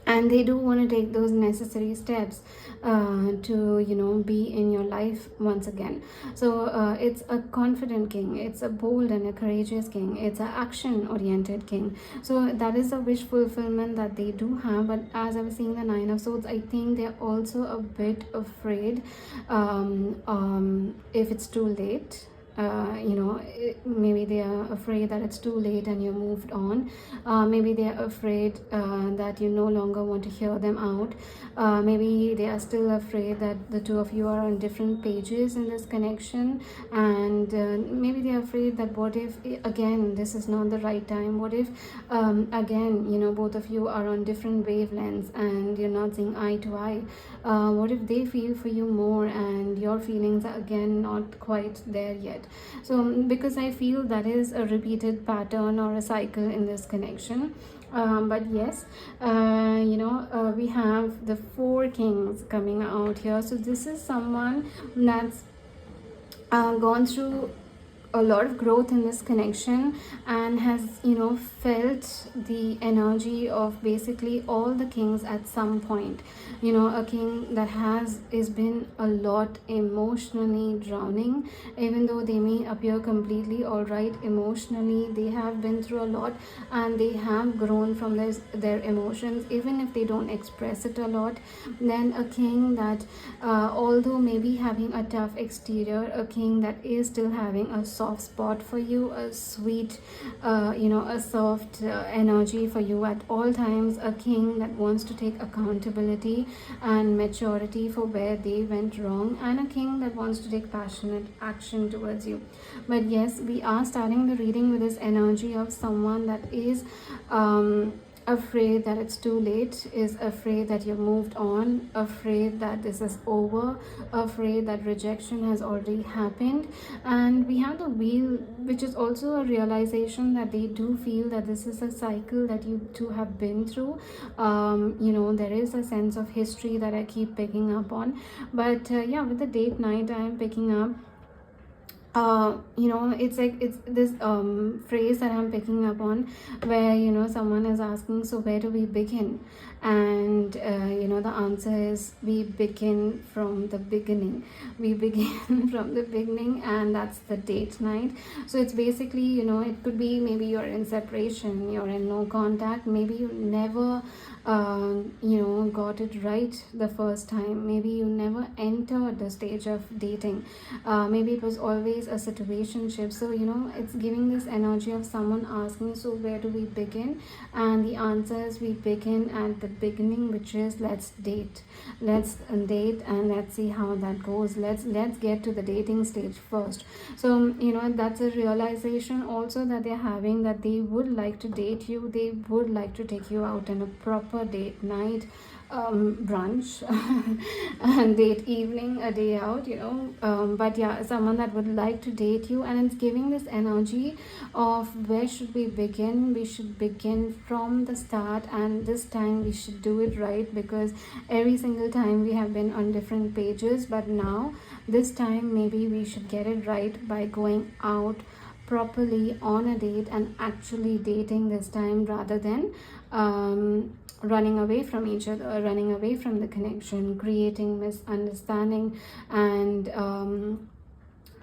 And they do want to take those necessary steps to, be in your life once again. So it's a confident king, it's a bold and a courageous king, it's an action oriented king. So that is a wish fulfillment that they do have. But as I was seeing the Nine of Swords, I think they're also a bit afraid if it's too late. Maybe they are afraid that it's too late and you moved on. Maybe they are afraid that you no longer want to hear them out. Maybe they are still afraid that the two of you are on different pages in this connection. And maybe they are afraid that, what if again this is not the right time? What if again, both of you are on different wavelengths and you're not seeing eye to eye? What if they feel for you more and your feelings are again not quite there yet? So because I feel that is a repeated pattern or a cycle in this connection. But yes, we have the Four Kings coming out here. So this is someone that's gone through a lot of growth in this connection, and has felt the energy of basically all the kings at some point. A king that is been a lot emotionally drowning. Even though they may appear completely all right emotionally, they have been through a lot, and they have grown from their emotions, even if they don't express it a lot. Then a king that although maybe having a tough exterior, a king that is still having a soft spot for you, a sweet a soft energy for you at all times. A king that wants to take accountability and maturity for where they went wrong, and a king that wants to take passionate action towards you. But yes, we are starting the reading with this energy of someone that is afraid that it's too late, is afraid that you've moved on, afraid that this is over, afraid that rejection has already happened. And we have the Wheel, which is also a realization that they do feel that this is a cycle that you two have been through. There is a sense of history that I keep picking up on. But yeah, with the date night, I am picking up it's like, it's this phrase that I'm picking up on, where someone is asking, so where do we begin? And the answer is, we begin from the beginning. We begin from the beginning, and that's the date night. So it's basically, it could be, maybe you're in separation, you're in no contact, maybe you never got it right the first time, maybe you never entered the stage of dating, maybe it was always a situationship. So it's giving this energy of someone asking, so where do we begin? And the answer is, we begin at the beginning, which is, let's date and let's see how that goes. Let's get to the dating stage first. So that's a realization also that they're having, that they would like to date you, they would like to take you out in a proper date night, brunch and date evening, a day out, but yeah, someone that would like to date you. And it's giving this energy of, where should we begin? We should begin from the start, and this time we should do it right, because every single time we have been on different pages, but now this time maybe we should get it right by going out properly on a date and actually dating this time, rather than running away from each other, running away from the connection, creating misunderstanding, and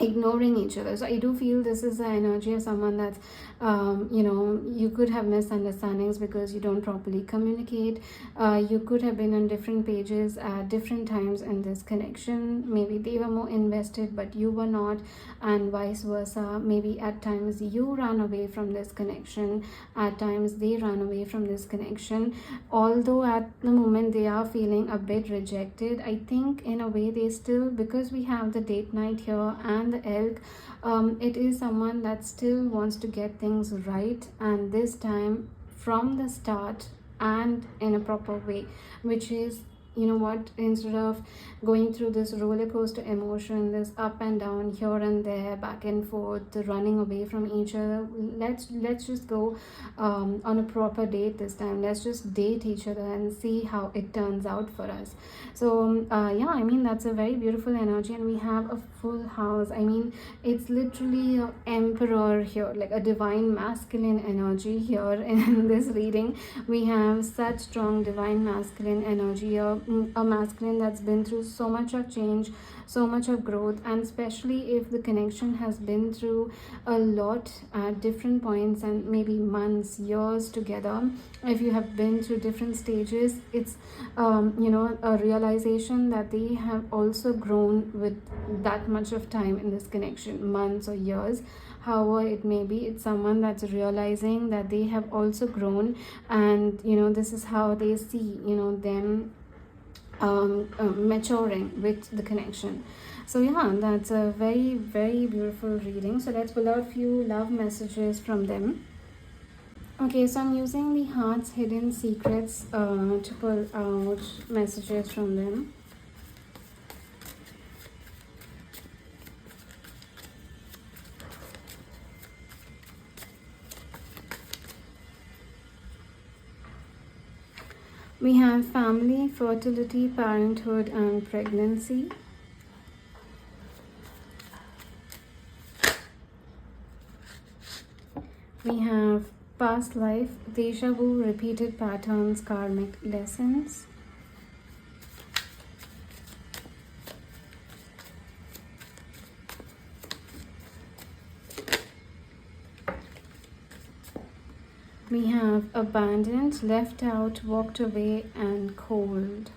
ignoring each other. So I do feel this is the energy of someone that's you know, you could have misunderstandings because you don't properly communicate. You could have been on different pages at different times in this connection. Maybe they were more invested but you were not, and vice versa. Maybe at times you ran away from this connection, at times they ran away from this connection. Although at the moment they are feeling a bit rejected, I think in a way they still, because we have the date night here and the elk, it is someone that still wants to get things right, and this time from the start and in a proper way, which is, you know what, instead of going through this roller coaster emotion, this up and down, here and there, back and forth, running away from each other, let's just go on a proper date this time. Let's just date each other and see how it turns out for us. So yeah, I mean, that's a very beautiful energy, and we have a full house. I mean, it's literally a emperor here, like a divine masculine energy here in this reading. We have such strong divine masculine energy, a masculine that's been through so much of change, so much of growth, and especially if the connection has been through a lot at different points and maybe months, years together. If you have been through different stages, it's you know, a realization that they have also grown with that much of time in this connection, months or years, however it may be. It's someone that's realizing that they have also grown, and you know, this is how they see, you know, them maturing with the connection. So yeah, that's a very, very beautiful reading. So let's pull out a few love messages from them. Okay, so I'm using the heart's hidden secrets to pull out messages from them. We have family, fertility, parenthood, and pregnancy. We have past life, deja vu, repeated patterns, karmic lessons. We have abandoned, left out, walked away, and cold.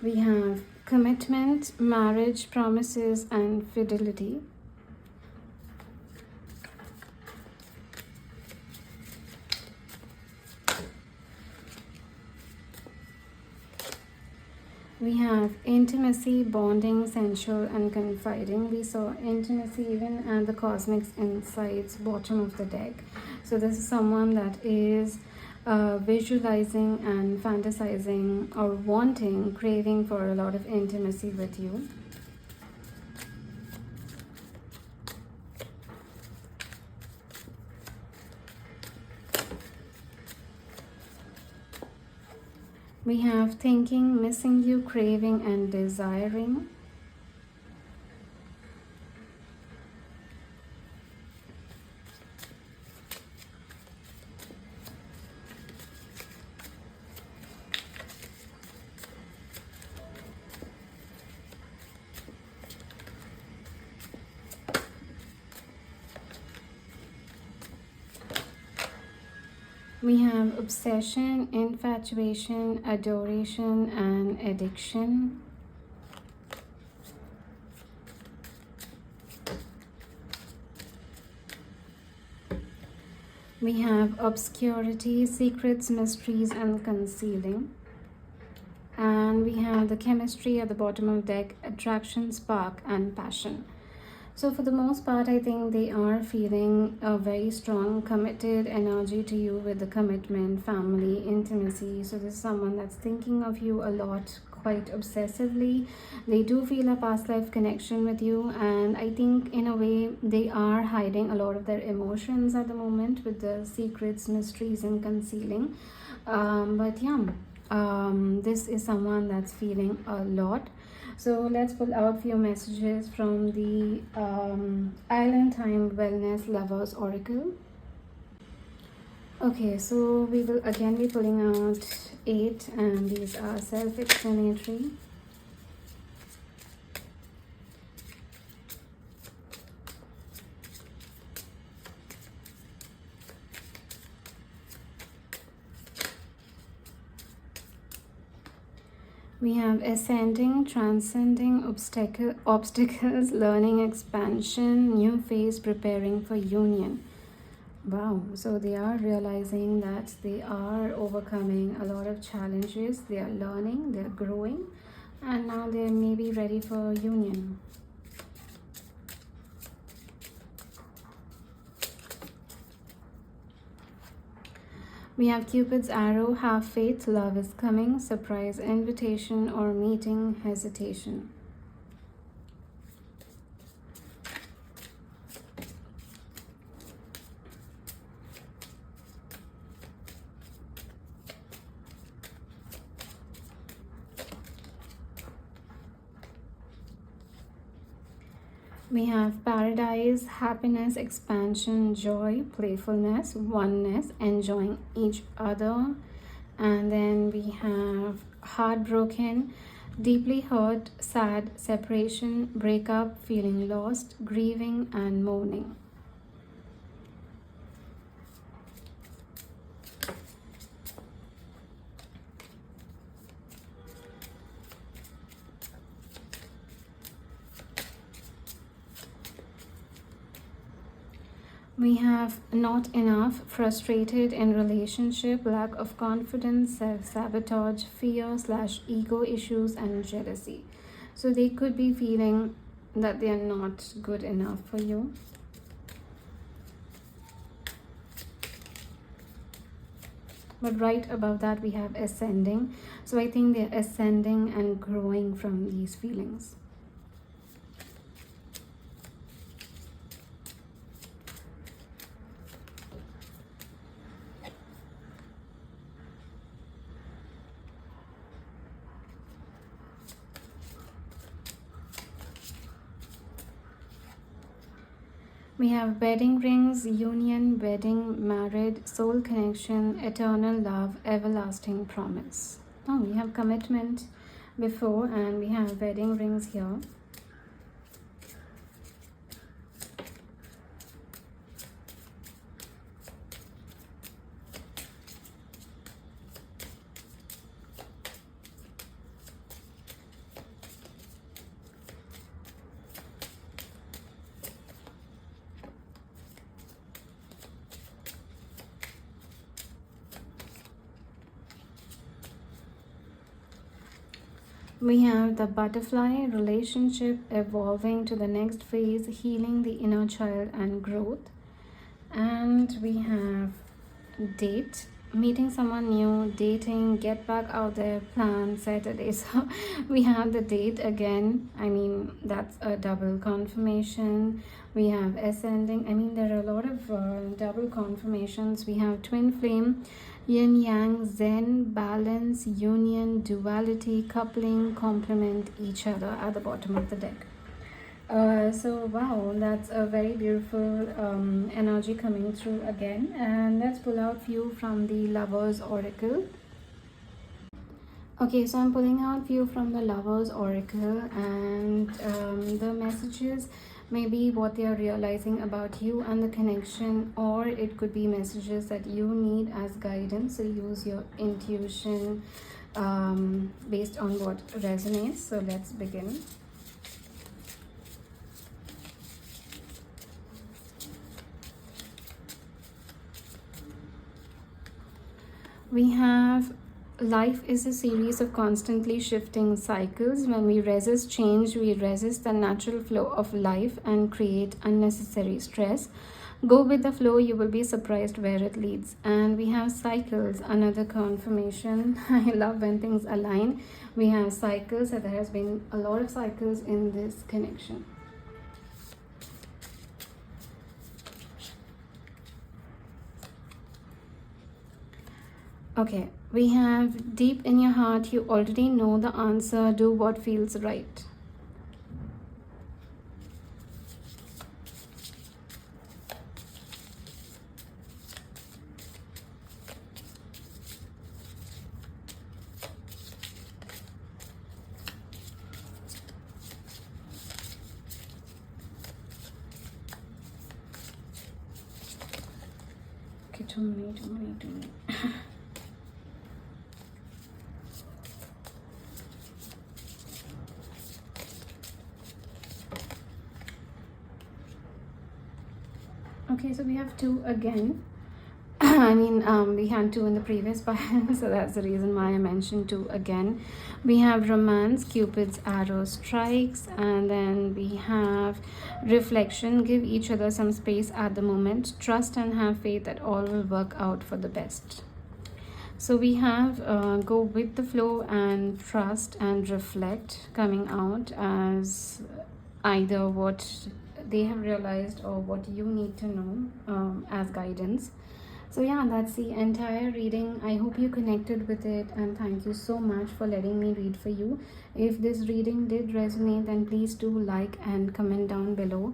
We have commitment, marriage, promises, and fidelity. We have intimacy, bonding, sensual, and confiding. We saw intimacy even at the cosmic insights bottom of the deck. So this is someone that is visualizing and fantasizing or wanting, craving for a lot of intimacy with you. We have thinking, missing you, craving, and desiring. We have obsession, infatuation, adoration, and addiction. We have obscurity, secrets, mysteries, and concealing. And we have the chemistry at the bottom of the deck, attraction, spark, and passion. So for the most part, I think they are feeling a very strong, committed energy to you with the commitment, family, intimacy. So this is someone that's thinking of you a lot, quite obsessively. They do feel a past life connection with you, and I think in a way they are hiding a lot of their emotions at the moment with the secrets, mysteries, and concealing. But yeah, this is someone that's feeling a lot. So let's pull out few messages from the Island Time Wellness Lovers Oracle. Okay, so we will again be pulling out 8, and these are self-explanatory. We have ascending, transcending obstacles, learning expansion, new phase, preparing for union. Wow, so they are realizing that they are overcoming a lot of challenges, they are learning, they are growing, and now they may be ready for union. We have Cupid's arrow, have faith, love is coming, surprise invitation or meeting, hesitation. We have paradise, happiness, expansion, joy, playfulness, oneness, enjoying each other. And then we have heartbroken, deeply hurt, sad, separation, breakup, feeling lost, grieving, and mourning. We have not enough, frustrated in relationship, lack of confidence, self-sabotage, fear/ego issues, and jealousy. So they could be feeling that they are not good enough for you. But right above that we have ascending. So I think they're ascending and growing from these feelings. We have wedding rings, union, wedding, married, soul connection, eternal love, everlasting promise. Oh, we have commitment before and we have wedding rings here. We have the butterfly, relationship, evolving to the next phase, healing the inner child and growth. And we have date, meeting someone new, dating, get back out there, plan, Saturday. So we have the date again. I mean, that's a double confirmation. We have ascending. I mean, there are a lot of double confirmations. We have twin flame, yin yang, zen, balance, union, duality, coupling, complement each other at the bottom of the deck. So wow, that's a very beautiful energy coming through again. And let's pull out few from the Lovers Oracle. Okay, so I'm pulling out few from the Lovers Oracle, and the messages may be what they are realizing about you and the connection, or it could be messages that you need as guidance. So use your intuition based on what resonates. So let's begin. We have life is a series of constantly shifting cycles. When we resist change, we resist the natural flow of life and create unnecessary stress. Go with the flow, you will be surprised where it leads. And we have cycles, another confirmation. I love when things align. We have cycles, so there has been a lot of cycles in this connection. Okay, we have deep in your heart, you already know the answer, do what feels right. Okay, too many. Okay, so we have two again. I mean, we had two in the previous pile, so that's the reason why I mentioned two again. We have romance, Cupid's arrow strikes, and then we have reflection, give each other some space at the moment, trust and have faith that all will work out for the best. So we have go with the flow and trust and reflect coming out as either what they have realized or what you need to know as guidance. So yeah, that's the entire reading. I hope you connected with it, and thank you so much for letting me read for you. If this reading did resonate, then please do like and comment down below.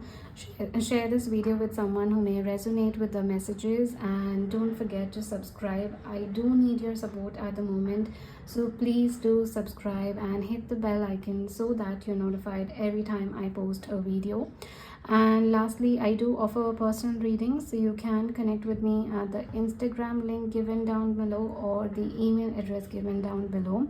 Share this video with someone who may resonate with the messages, and don't forget to subscribe. I do need your support at the moment, so please do subscribe and hit the bell icon so that you're notified every time I post a video. And lastly, I do offer personal readings, so you can connect with me at the Instagram link given down below or the email address given down below.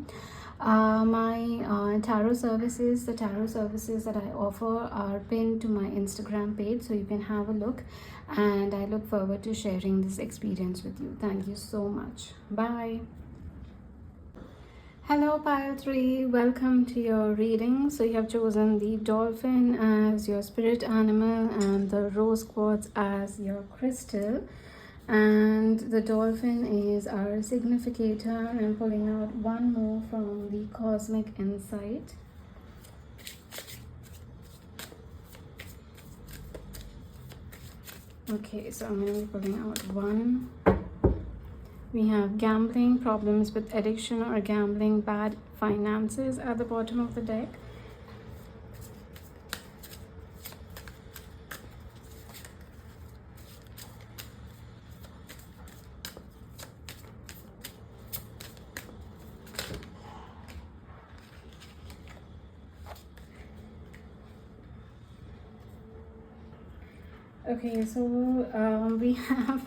My tarot services, the tarot services that I offer are pinned to my Instagram page, so you can have a look, and I look forward to sharing this experience with you. Thank you so much. Bye. Hello pile 3, welcome to your reading. So you have chosen the dolphin as your spirit animal and the rose quartz as your crystal, and the dolphin is our significator. I'm pulling out one more from the cosmic insight. Okay, so I'm going to be pulling out one. We have gambling, problems with addiction or gambling, bad finances at the bottom of the deck. Okay, so we have,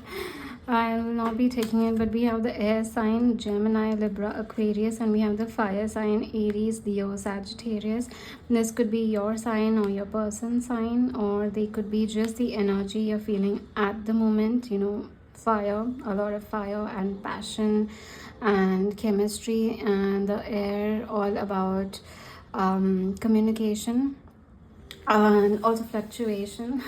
I will not be taking it, but we have the air sign Gemini, Libra, Aquarius, and we have the fire sign Aries, Leo, Sagittarius. This could be your sign or your person's sign, or they could be just the energy you're feeling at the moment. You know, fire, a lot of fire and passion and chemistry, and the air all about communication and also fluctuation.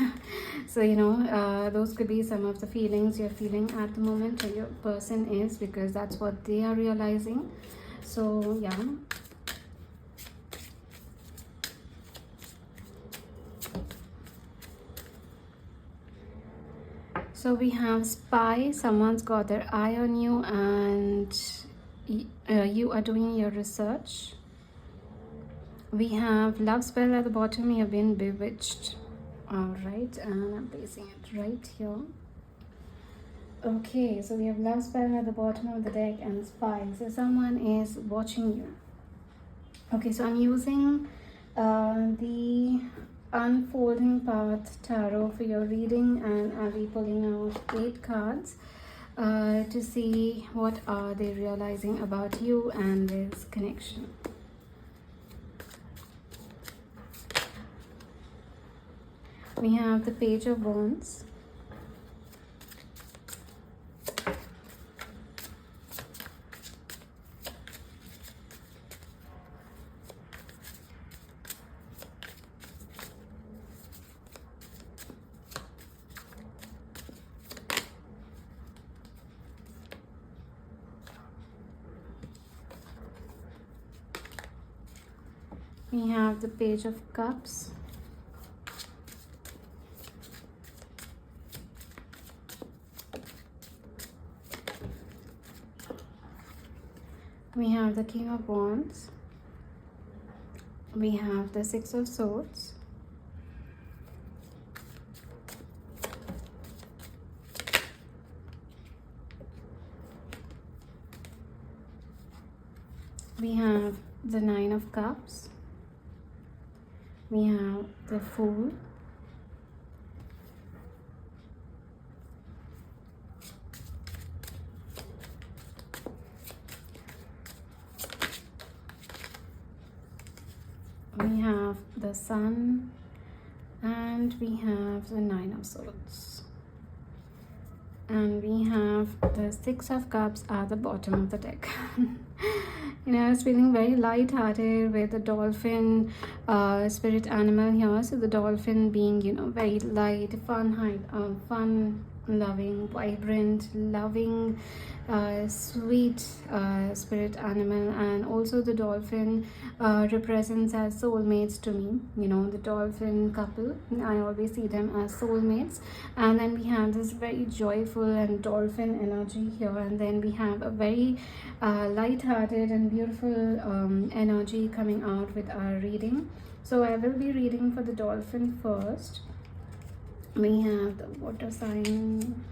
So you know, those could be some of the feelings you're feeling at the moment, or your person is, because that's what they are realizing. So yeah, so we have spy, someone's got their eye on you, and you are doing your research. We have love spell at the bottom, you have been bewitched. All right, and I'm placing it right here. Okay, so we have love spell at the bottom of the deck and spy. So someone is watching you. Okay, so I'm using the Unfolding Path Tarot for your reading, and I'll be pulling out 8 cards to see what are they realizing about you and this connection. We have the Page of Wands. We have the Page of Cups. We have the King of Wands. We have the Six of Swords. We have the Nine of Cups. We have the Fool. We have the Sun, and we have the Nine of Swords. and we have the Six of Cups at the bottom of the deck. I was feeling very light-hearted with the dolphin spirit animal here. So the dolphin being, very light, fun loving, vibrant, loving, sweet spirit animal. And also the dolphin represents as soulmates to me. The dolphin couple, I always see them as soulmates. And then we have this very joyful and dolphin energy here, and then we have a very light-hearted and beautiful energy coming out with our reading. So I will be reading for the dolphin first. We have the water sign,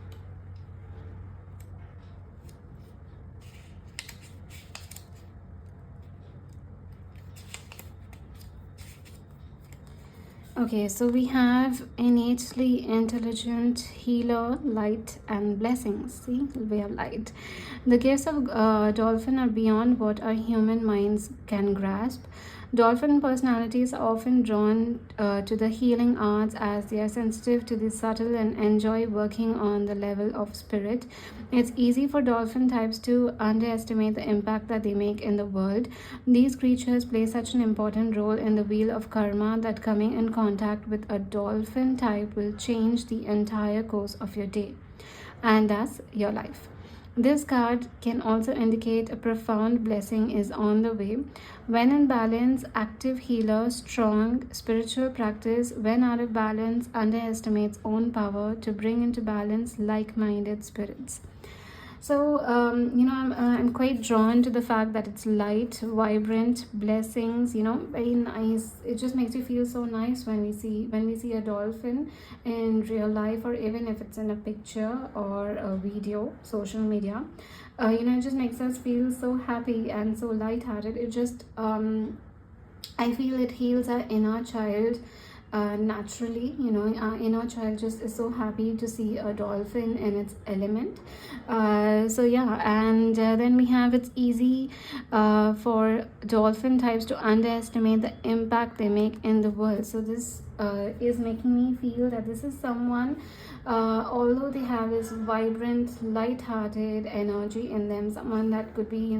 okay, so we have innately intelligent, healer, light, and blessings. See, we have light. The gifts of dolphin are beyond what our human minds can grasp. Dolphin personalities are often drawn to the healing arts as they are sensitive to the subtle and enjoy working on the level of spirit. It's easy for dolphin types to underestimate the impact that they make in the world. These creatures play such an important role in the wheel of karma that coming in contact with a dolphin type will change the entire course of your day and thus your life. This card can also indicate a profound blessing is on the way. When in balance, active healer, strong spiritual practice. When out of balance, underestimates own power to bring into balance like-minded spirits. So, I'm quite drawn to the fact that it's light, vibrant, blessings, very nice. It just makes you feel so nice when we see a dolphin in real life, or even if it's in a picture or a video, social media. It just makes us feel so happy and so lighthearted. It just, I feel it heals our inner child. Naturally, our inner child just is so happy to see a dolphin in its element. So yeah, and then we have, it's easy for dolphin types to underestimate the impact they make in the world. So this is making me feel that this is someone, although they have this vibrant, light-hearted energy in them, someone that could be,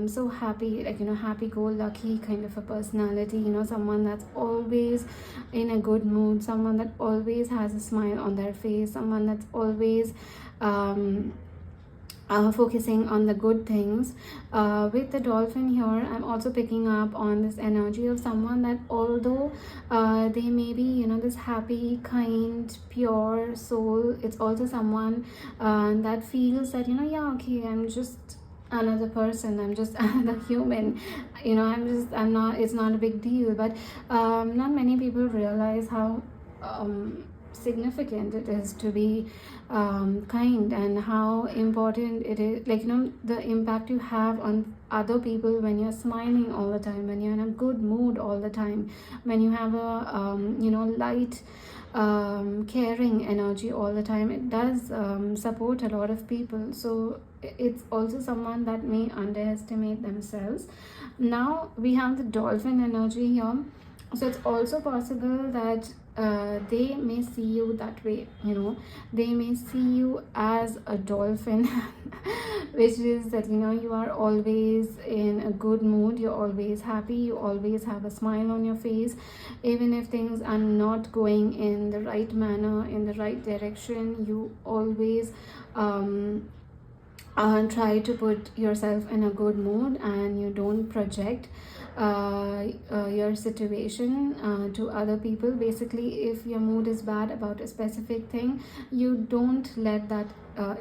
so happy, like, happy-go-lucky kind of a personality, someone that's always in a good mood, someone that always has a smile on their face, someone that's always focusing on the good things. With the dolphin here, I'm also picking up on this energy of someone that, although they may be, this happy, kind, pure soul, it's also someone that feels that, yeah, okay, I'm just another person, I'm just another human, I'm not, it's not a big deal. But not many people realize how significant it is to be kind, and how important it is, like, the impact you have on other people when you're smiling all the time, when you're in a good mood all the time, when you have a light, caring energy all the time. It does support a lot of people. So it's also someone that may underestimate themselves. Now we have the dolphin energy here. So it's also possible that they may see you that way, they may see you as a dolphin, which is that, you are always in a good mood, you're always happy, you always have a smile on your face, even if things are not going in the right manner, in the right direction. You always try to put yourself in a good mood, and you don't project your situation to other people. Basically, if your mood is bad about a specific thing, you don't let that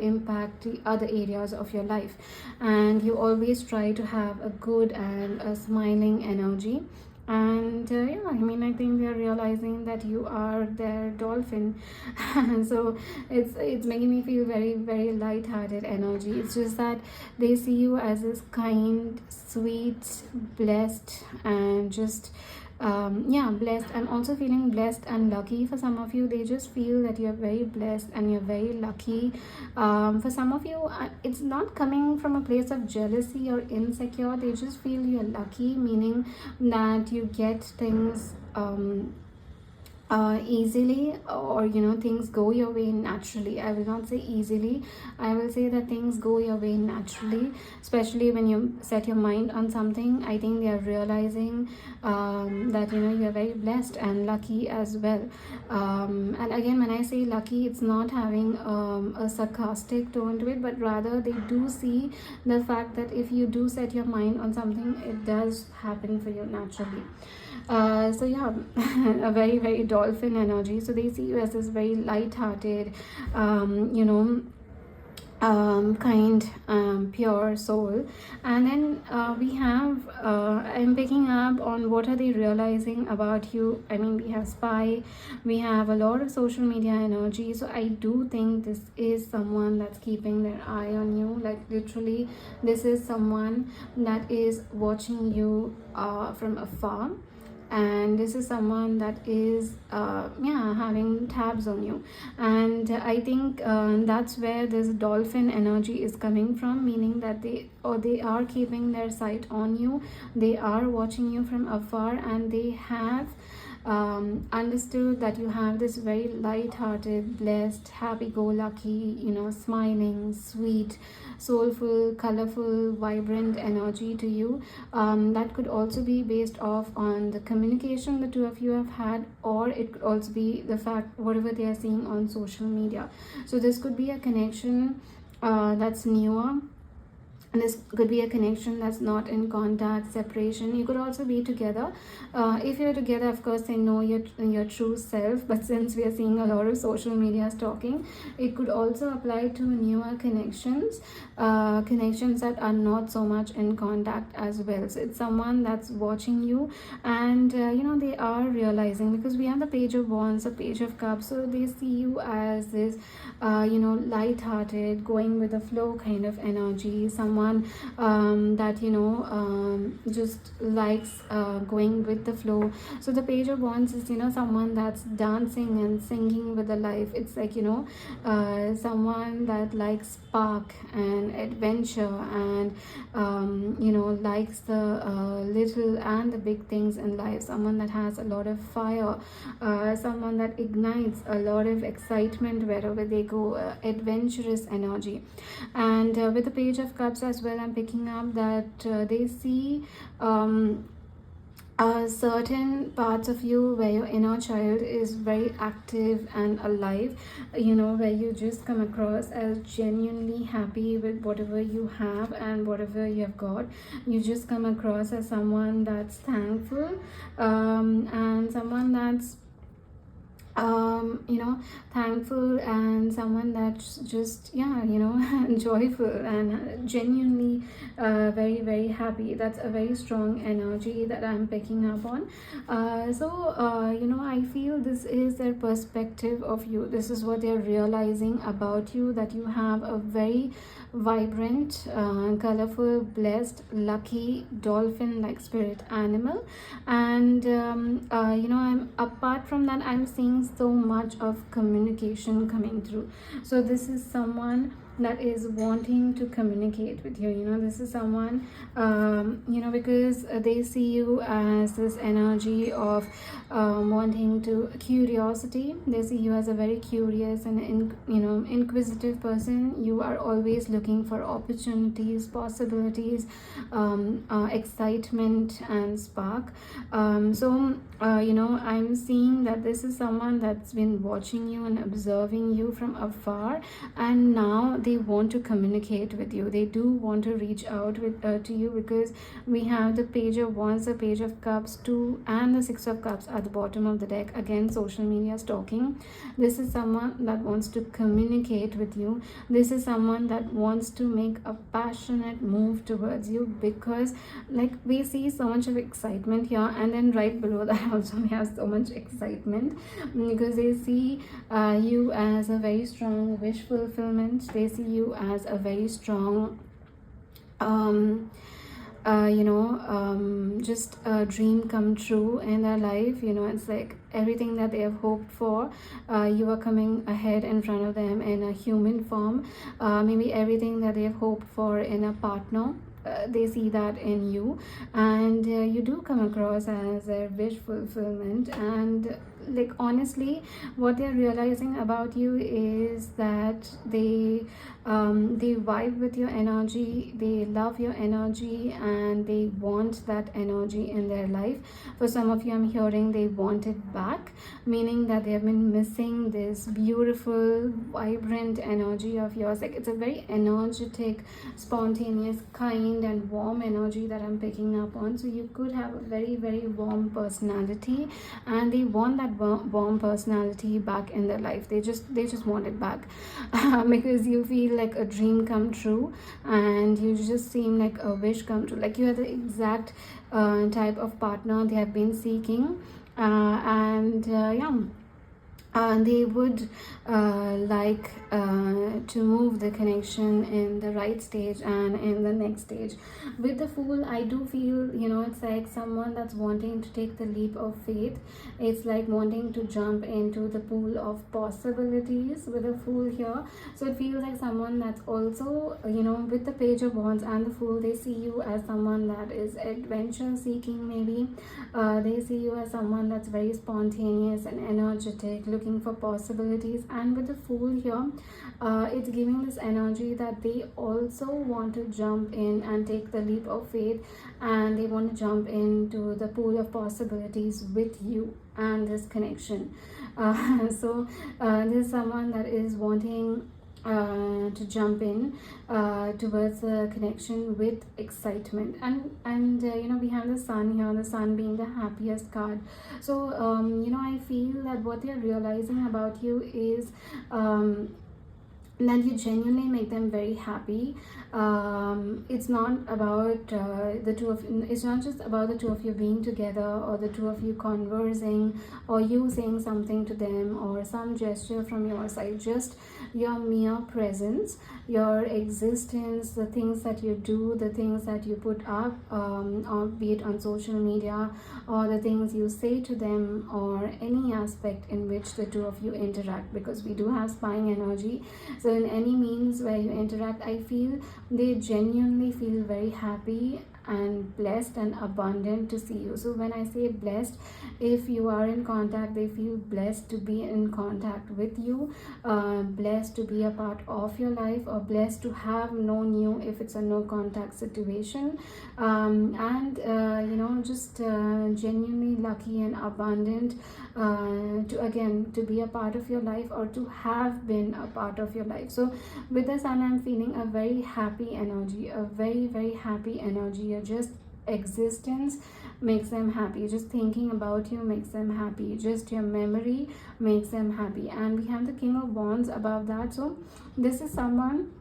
impact the other areas of your life, and you always try to have a good and a smiling energy. And yeah, I think they're realizing that you are their dolphin. So it's making me feel very, very light-hearted energy. It's just that they see you as this kind, sweet, blessed, and just blessed. I'm also feeling blessed and lucky. For some of you, they just feel that you're very blessed and you're very lucky. For some of you, it's not coming from a place of jealousy or insecure. They just feel you're lucky, meaning that you get things easily, or things go your way naturally. I will not say easily, I will say that things go your way naturally, especially when you set your mind on something. I think they are realizing that you are very blessed and lucky as well. And again, when I say lucky, it's not having a sarcastic tone to it, but rather they do see the fact that if you do set your mind on something, it does happen for you naturally. So yeah, a very very dolphin energy. So they see you as this very light-hearted, kind, pure soul. And then we have, I'm picking up on what are they realizing about you. I mean, we have spy, we have a lot of social media energy. So I do think this is someone that's keeping their eye on you. Like literally, this is someone that is watching you from afar, and this is someone that is yeah, having tabs on you. And I think that's where this dolphin energy is coming from, meaning that they are keeping their sight on you, they are watching you from afar, and they have understood that you have this very light-hearted, blessed, happy-go-lucky, smiling, sweet, soulful, colorful, vibrant energy to you. That could also be based off on the communication the two of you have had, or it could also be the fact whatever they are seeing on social media. So this could be a connection that's newer, and this could be a connection that's not in contact, separation. You could also be together. If you're together, of course, they know your true self. But since we are seeing a lot of social media stalking, it could also apply to newer connections, connections that are not so much in contact as well. So it's someone that's watching you, and they are realizing, because we have the Page of Wands, the Page of Cups. So they see you as this light-hearted, going with the flow kind of energy, someone that just likes going with the flow. So the Page of Wands is someone that's dancing and singing with the life. It's like someone that likes spark and adventure, and likes the little and the big things in life. Someone that has a lot of fire, someone that ignites a lot of excitement wherever they go, adventurous energy. And with the Page of Cups as well, I'm picking up that they see certain parts of you where your inner child is very active and alive, where you just come across as genuinely happy with whatever you have and whatever you have got. You just come across as someone that's thankful, and someone that's thankful, and someone that's just joyful and genuinely very very happy. That's a very strong energy that I'm picking up on. I feel this is their perspective of you. This is what they're realizing about you, that you have a very vibrant, colorful, blessed, lucky, dolphin like spirit animal. And I'm apart from that, I'm seeing so much of communication coming through. So this is someone that is wanting to communicate with you. This is someone because they see you as this energy of wanting to curiosity. They see you as a very curious and inquisitive person. You are always looking for opportunities, possibilities, excitement and spark. I'm seeing that this is someone that's been watching you and observing you from afar, and now they want to communicate with you. They do want to reach out with to you, because we have the Page of Wands, the Page of Cups, 2 and the 6 of Cups at the bottom of the deck. Again, social media stalking. This is someone that wants to communicate with you. This is someone that wants to make a passionate move towards you, because we see so much of excitement here, and then right below that also we have so much excitement, because they see you as a very strong wish fulfillment. They see you as a very strong just a dream come true in their life. It's like everything that they have hoped for, you are coming ahead in front of them in a human form. Maybe everything that they have hoped for in a partner, they see that in you, and you do come across as a wish fulfillment. And like honestly, what they're realizing about you is that they vibe with your energy, they love your energy, and they want that energy in their life. For some of you, I'm hearing they want it back, meaning that they have been missing this beautiful, vibrant energy of yours. Like it's a very energetic, spontaneous, kind, and warm energy that I'm picking up on. So you could have a very, very warm personality, and they want that warm personality back in their life. They just want it back because you feel like a dream come true, and you just seem like a wish come true. Like you are the exact type of partner they have been seeking, and yeah, they would like to move the connection in the right stage and in the next stage. With the Fool, I do feel, it's like someone that's wanting to take the leap of faith. It's like wanting to jump into the pool of possibilities with the Fool here. So it feels like someone that's also, with the Page of Wands and the Fool, they see you as someone that is adventure seeking. Maybe they see you as someone that's very spontaneous and energetic, looking for possibilities. And with the Fool here, it's giving this energy that they also want to jump in and take the leap of faith, and they want to jump into the pool of possibilities with you and this connection. So this is someone that is wanting to jump in towards the connection with excitement. And we have the Sun here, the Sun being the happiest card. So I feel that what they're realizing about you is that you genuinely make them very happy. It's not about it's not just about the two of you being together, or the two of you conversing, or you saying something to them, or some gesture from your side. Just your mere presence, your existence, the things that you do, the things that you put up, or be it on social media, or the things you say to them, or any aspect in which the two of you interact, because we do have spying energy. So in any means where you interact, I feel they genuinely feel very happy and blessed and abundant to see you. So when I say blessed, if you are in contact, they feel blessed to be in contact with you, blessed to be a part of your life, or blessed to have known you if it's a no contact situation, and just genuinely lucky and abundant to be a part of your life, or to have been a part of your life. So with the Sun, I'm feeling a very happy energy, a very, very happy energy. Your just existence makes them happy, just thinking about you makes them happy, just your memory makes them happy. And we have the King of Wands above that. So this is someone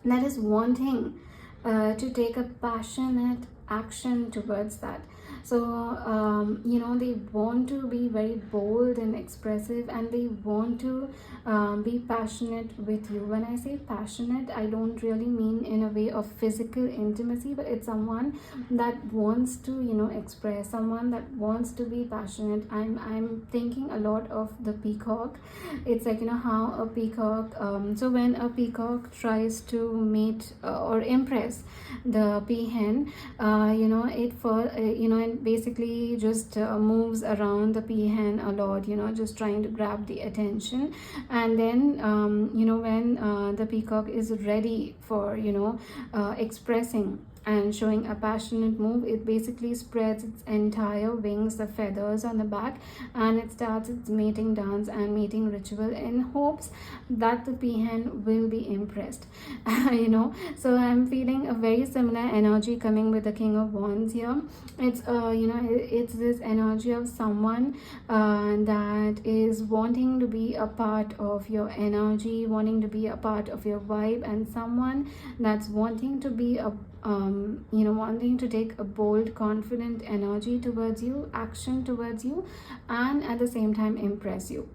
that is wanting to take a passionate action towards that. So they want to be very bold and expressive, and they want to be passionate with you. When I say passionate, I don't really mean in a way of physical intimacy, but it's someone that wants to express, someone that wants to be passionate. I'm thinking a lot of the peacock. It's like how a peacock, so when a peacock tries to mate or impress the peahen, it basically just moves around the peahen a lot, just trying to grab the attention. And then when the peacock is ready for expressing and showing a passionate move, it basically spreads its entire wings, the feathers on the back, and it starts its mating dance and mating ritual in hopes that the peahen will be impressed. So I'm feeling a very similar energy coming with the King of Wands here. It's it's this energy of someone that is wanting to be a part of your energy, wanting to be a part of your vibe, and someone that's wanting to be a wanting to take a bold, confident energy towards you, action towards you, and at the same time impress you.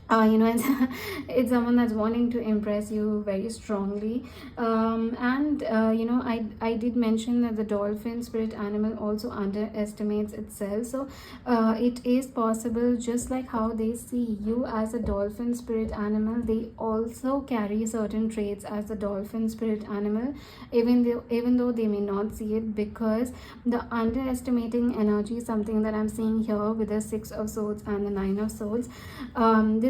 it's someone that's wanting to impress you very strongly. And I did mention that the dolphin spirit animal also underestimates itself. So it is possible, just like how they see you as a dolphin spirit animal, they also carry certain traits as a dolphin spirit animal, even though they may not see it, because the underestimating energy is something that I'm seeing here with the Six of Swords and the Nine of Swords.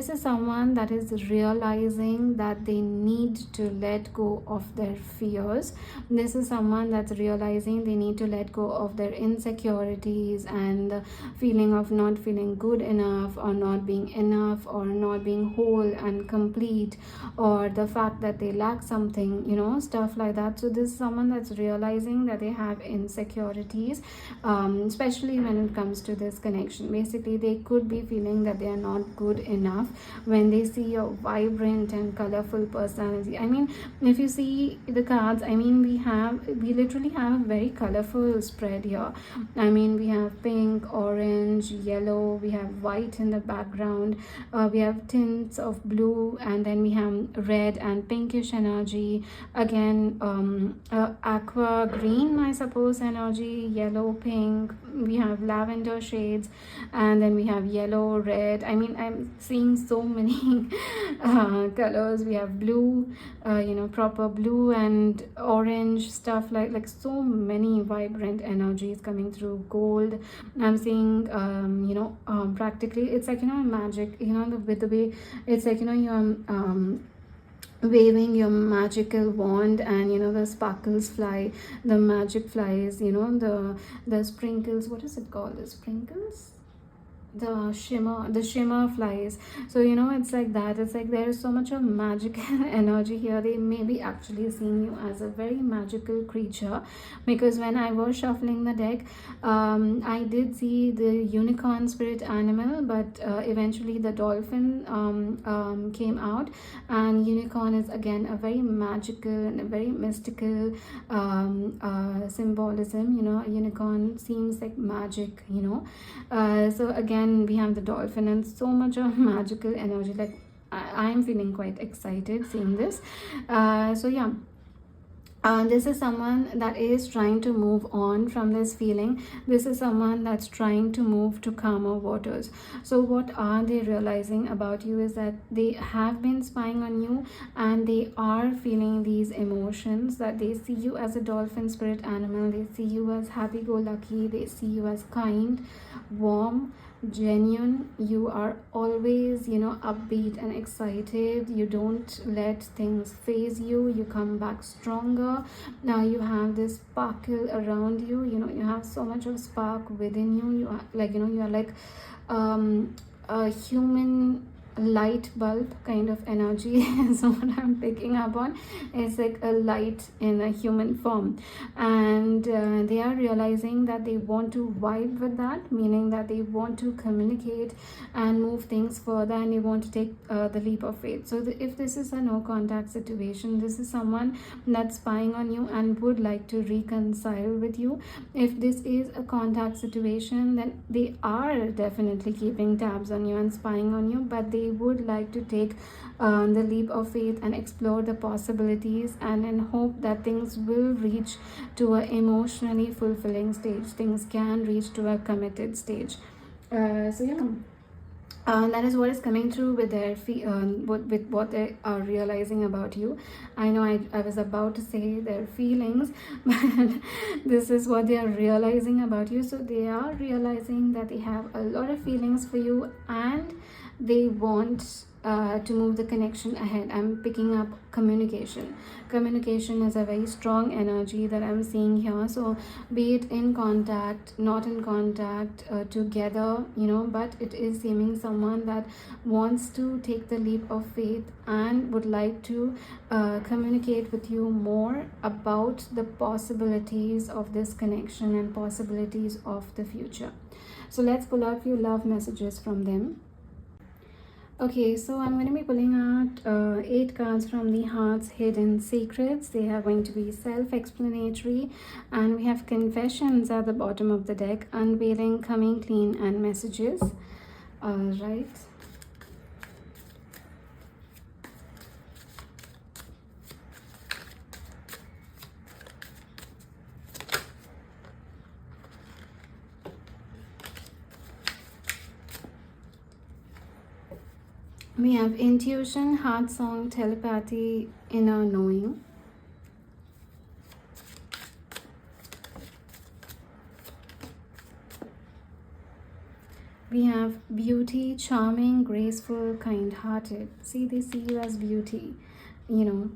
This is someone that is realizing that they need to let go of their fears. This is someone that's realizing they need to let go of their insecurities and the feeling of not feeling good enough, or not being enough, or not being whole and complete, or the fact that they lack something, stuff like that. So this is someone that's realizing that they have insecurities, especially when it comes to this connection. Basically, they could be feeling that they are not good enough when they see your vibrant and colorful personality. I mean, if you see the cards, I mean, we literally have a very colorful spread here. I mean, we have pink, orange, yellow, we have white in the background, we have tints of blue, and then we have red and pinkish energy, again aqua green, I suppose, energy, yellow, pink, we have lavender shades, and then we have yellow, red. I mean, I'm seeing so many colors. We have blue, proper blue, and orange, stuff like so many vibrant energies coming through. Gold, I'm seeing, practically it's like, magic, with the way it's like, you're waving your magical wand, and the sparkles fly, the magic flies, the sprinkles, what is it called, the sprinkles, the shimmer flies. So it's like that. It's like there is so much of magical energy here. They may be actually seeing you as a very magical creature, because when I was shuffling the deck, I did see the unicorn spirit animal, but eventually the dolphin came out. And unicorn is again a very magical and a very mystical symbolism. A unicorn seems like magic. So again, we have the dolphin and so much of magical energy. Like I'm feeling quite excited seeing this. So yeah, this is someone that is trying to move on from this feeling. This is someone that's trying to move to calmer waters. So what are they realizing about you is that they have been spying on you, and they are feeling these emotions, that they see you as a dolphin spirit animal, they see you as happy-go-lucky, they see you as kind, warm, genuine. You are always upbeat and excited. You don't let things phase you. You come back stronger. Now you have this sparkle around you. You have so much of spark within you. You are like you are like a human light bulb kind of energy. So what I'm picking up on is like a light in a human form, and they are realizing that they want to vibe with that, meaning that they want to communicate and move things further, and they want to take the leap of faith. So if this is a no contact situation, this is someone that's spying on you and would like to reconcile with you. If this is a contact situation, then they are definitely keeping tabs on you and spying on you, but they would like to take the leap of faith and explore the possibilities, and in hope that things will reach to an emotionally fulfilling stage. Things can reach to a committed stage. So yeah, that is what is coming through with their with what they are realizing about you. I know I was about to say their feelings, but this is what they are realizing about you. So they are realizing that they have a lot of feelings for you, and they want to move the connection ahead. I'm picking up communication. Communication is a very strong energy that I'm seeing here. So be it in contact, not in contact, together, but it is seeming someone that wants to take the leap of faith and would like to communicate with you more about the possibilities of this connection and possibilities of the future. So let's pull out a few love messages from them. Okay, so I'm going to be pulling out 8 cards from the Heart's Hidden Secrets. They are going to be self-explanatory, and we have confessions at the bottom of the deck, unveiling, coming clean, and messages. All right. We have intuition, heart song, telepathy, inner knowing. We have beauty, charming, graceful, kind-hearted. See, they see you as beauty. You know,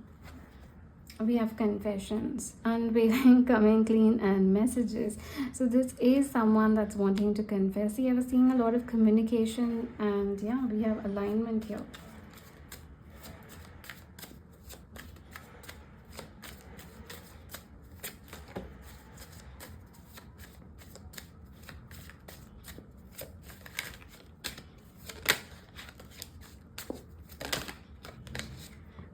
we have confessions, unveiling, coming clean, and messages. So this is someone that's wanting to confess. See, I was seeing a lot of communication, and yeah, we have alignment here.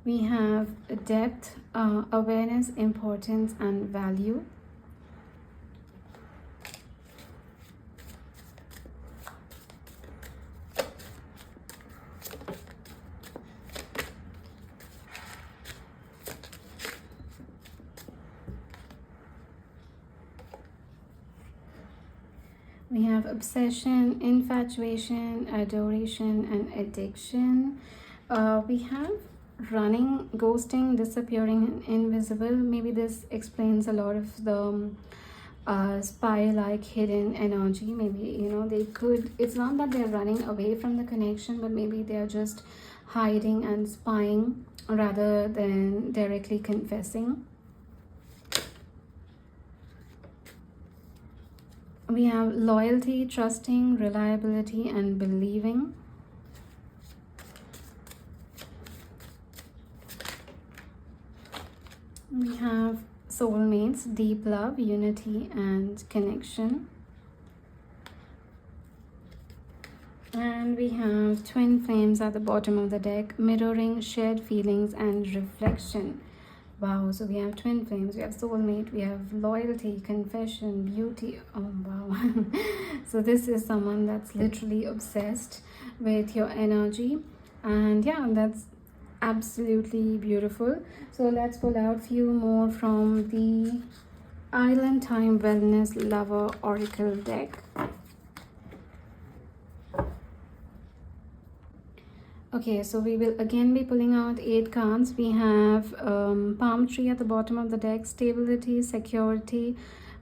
We have depth, awareness, importance, and value. We have obsession, infatuation, adoration, and addiction. We have running, ghosting, disappearing, and invisible. Maybe this explains a lot of the spy-like hidden energy. Maybe, you know, they could, it's not that they're running away from the connection, but maybe they're just hiding and spying rather than directly confessing. We have loyalty, trusting, reliability, and believing. We have soulmates, deep love, unity, and connection. And we have twin flames at the bottom of the deck, mirroring, shared feelings, and reflection. Wow, so we have twin flames, we have soulmate, we have loyalty, confession, beauty. Oh, wow. So this is someone that's literally obsessed with your energy. And yeah, that's absolutely beautiful. So let's pull out few more from the Island Time Wellness Lover Oracle deck. Okay, so we will again be pulling out 8 cards. We have palm tree at the bottom of the deck, stability, security,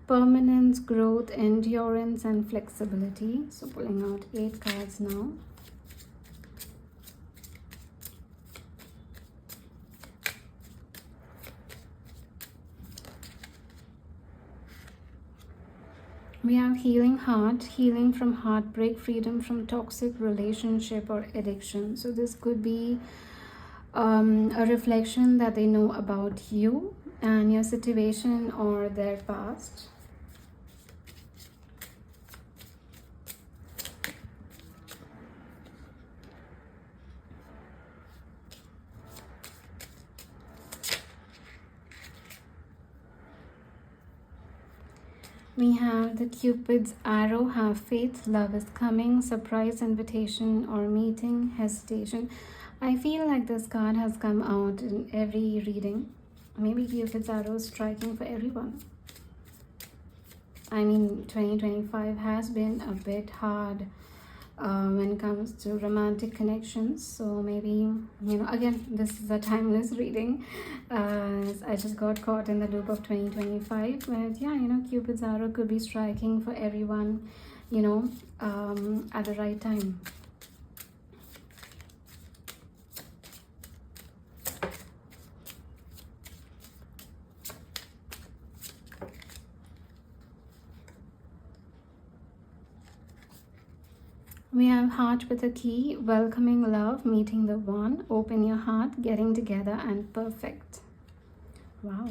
permanence, growth, endurance, and flexibility. So pulling out 8 cards now. We have healing heart, healing from heartbreak, freedom from toxic relationship or addiction. So this could be a reflection that they know about you and your situation or their past. We have the Cupid's arrow, have faith, love is coming, surprise, invitation, or meeting, hesitation. I feel like this card has come out in every reading. Maybe Cupid's arrow is striking for everyone. I mean, 2025 has been a bit hard when it comes to romantic connections. So maybe, you know, again, this is a timeless reading. I just got caught in the loop of 2025. But yeah, you know, Cupid's arrow could be striking for everyone, you know, at the right time. We have heart with a key, welcoming love, meeting the one, open your heart, getting together, and perfect. Wow.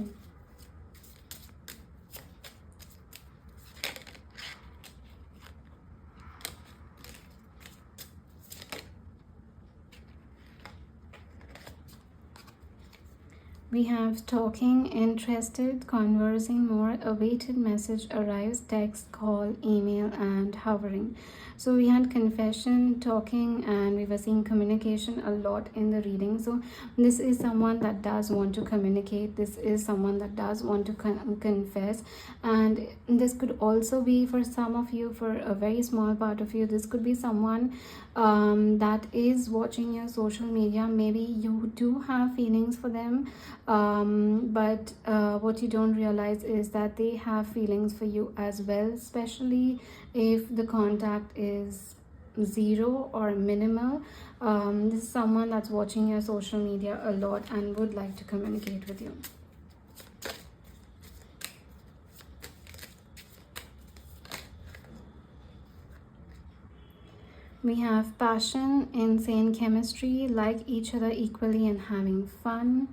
We have talking, interested, conversing more, awaited message arrives, text, call, email, and hovering. So we had confession, talking, and we were seeing communication a lot in the reading. So this is someone that does want to communicate. This is someone that does want to confess. And this could also be for some of you, for a very small part of you, this could be someone that is watching your social media. Maybe you do have feelings for them, but what you don't realize is that they have feelings for you as well, especially if the contact is zero or minimal. This is someone that's watching your social media a lot and would like to communicate with you. We have passion, insane chemistry, like each other equally and having fun.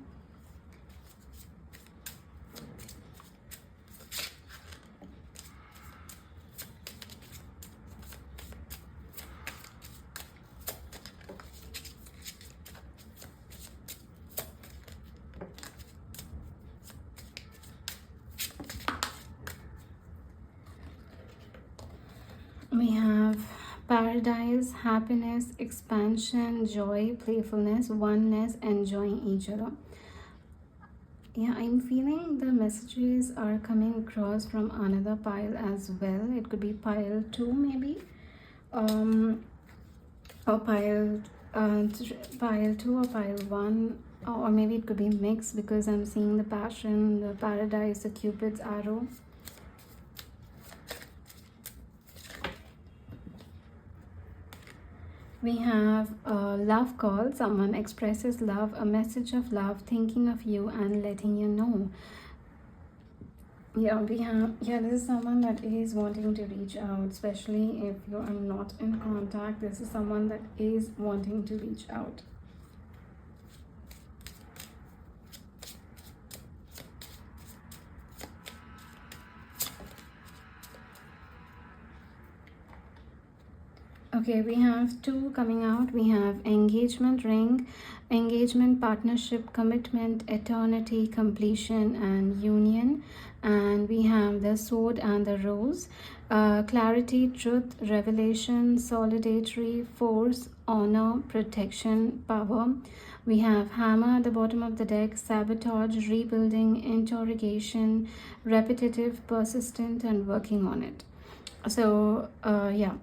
We have paradise, happiness, expansion, joy, playfulness, oneness, enjoying each other. Yeah, I'm feeling the messages are coming across from another pile as well. It could be pile 2 maybe, or pile 2 or pile 1, or maybe it could be mixed, because I'm seeing the passion, the paradise, the Cupid's arrow. We have a love call. Someone expresses love, a message of love, thinking of you and letting you know. Yeah, we have, yeah, this is someone that is wanting to reach out, especially if you are not in contact. This is someone that is wanting to reach out. Okay, we have 2 coming out. We have engagement ring, engagement, partnership, commitment, eternity, completion, and union. And we have the sword and the rose, clarity, truth, revelation, solidarity, force, honor, protection, power. We have hammer at the bottom of the deck, sabotage, rebuilding, interrogation, repetitive, persistent, and working on it. So yeah,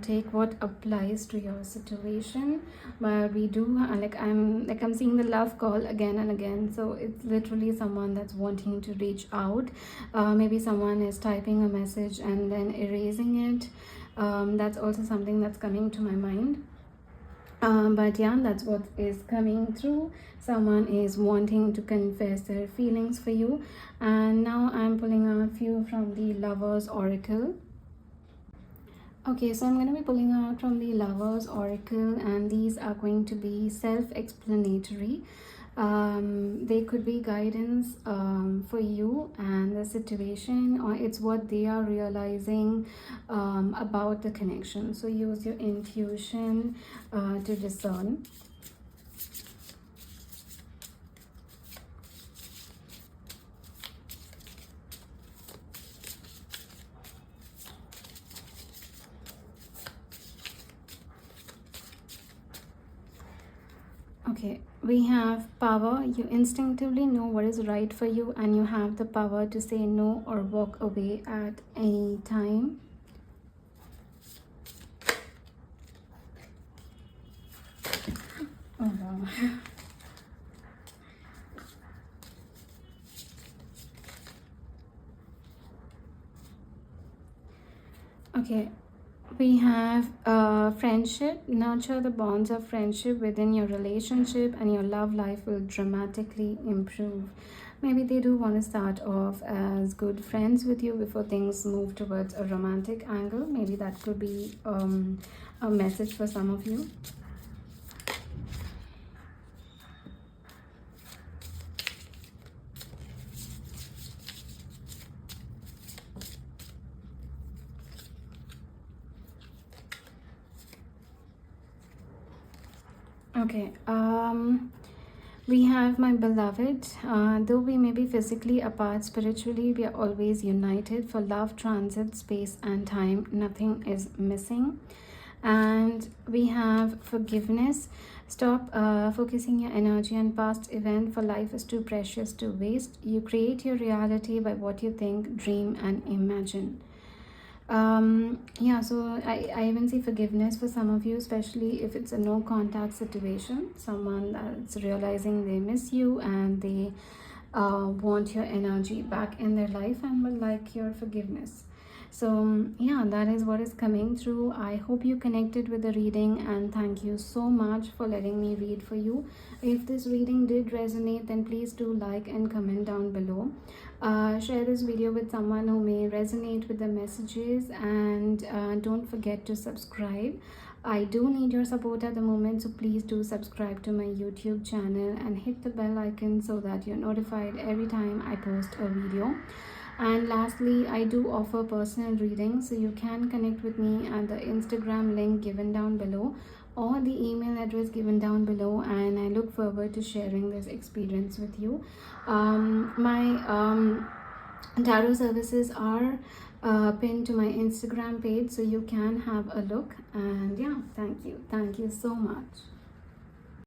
take what applies to your situation. But we do I'm seeing the love call again and again, so it's literally someone that's wanting to reach out. Maybe someone is typing a message and then erasing it. That's also something that's coming to my mind. But yeah, that's what is coming through. Someone is wanting to confess their feelings for you. And now I'm pulling out a few from the Lovers Oracle. Okay, so I'm going to be pulling out from the Lovers Oracle, and these are going to be self-explanatory. They could be guidance for you and the situation, or it's what they are realizing about the connection. So use your intuition to discern. Okay, we have power. You instinctively know what is right for you, and you have the power to say no or walk away at any time. Oh wow. Okay, we have friendship. Nurture the bonds of friendship within your relationship, and your love life will dramatically improve. Maybe they do want to start off as good friends with you before things move towards a romantic angle. Maybe that could be a message for some of you. Okay, We have my beloved. Though we may be physically apart, spiritually we are always united. For love, transit, space and time, nothing is missing. And we have forgiveness. Stop focusing your energy on past event, for life is too precious to waste. You create your reality by what you think, dream and imagine. Yeah, so I even see forgiveness for some of you, especially if it's a no contact situation, someone that's realizing they miss you and they want your energy back in their life and would like your forgiveness. So yeah, that is what is coming through. I hope you connected with the reading, and thank you so much for letting me read for you. If this reading did resonate, then please do like and comment down below. Share this video with someone who may resonate with the messages, and don't forget to subscribe. I do need your support at the moment, so please do subscribe to my YouTube channel and hit the bell icon so that you're notified every time I post a video. And lastly, I do offer personal readings, so you can connect with me at the Instagram link given down below or the email address given down below, and I look forward to sharing this experience with you. My tarot services are pinned to my Instagram page, so you can have a look. And yeah, thank you so much.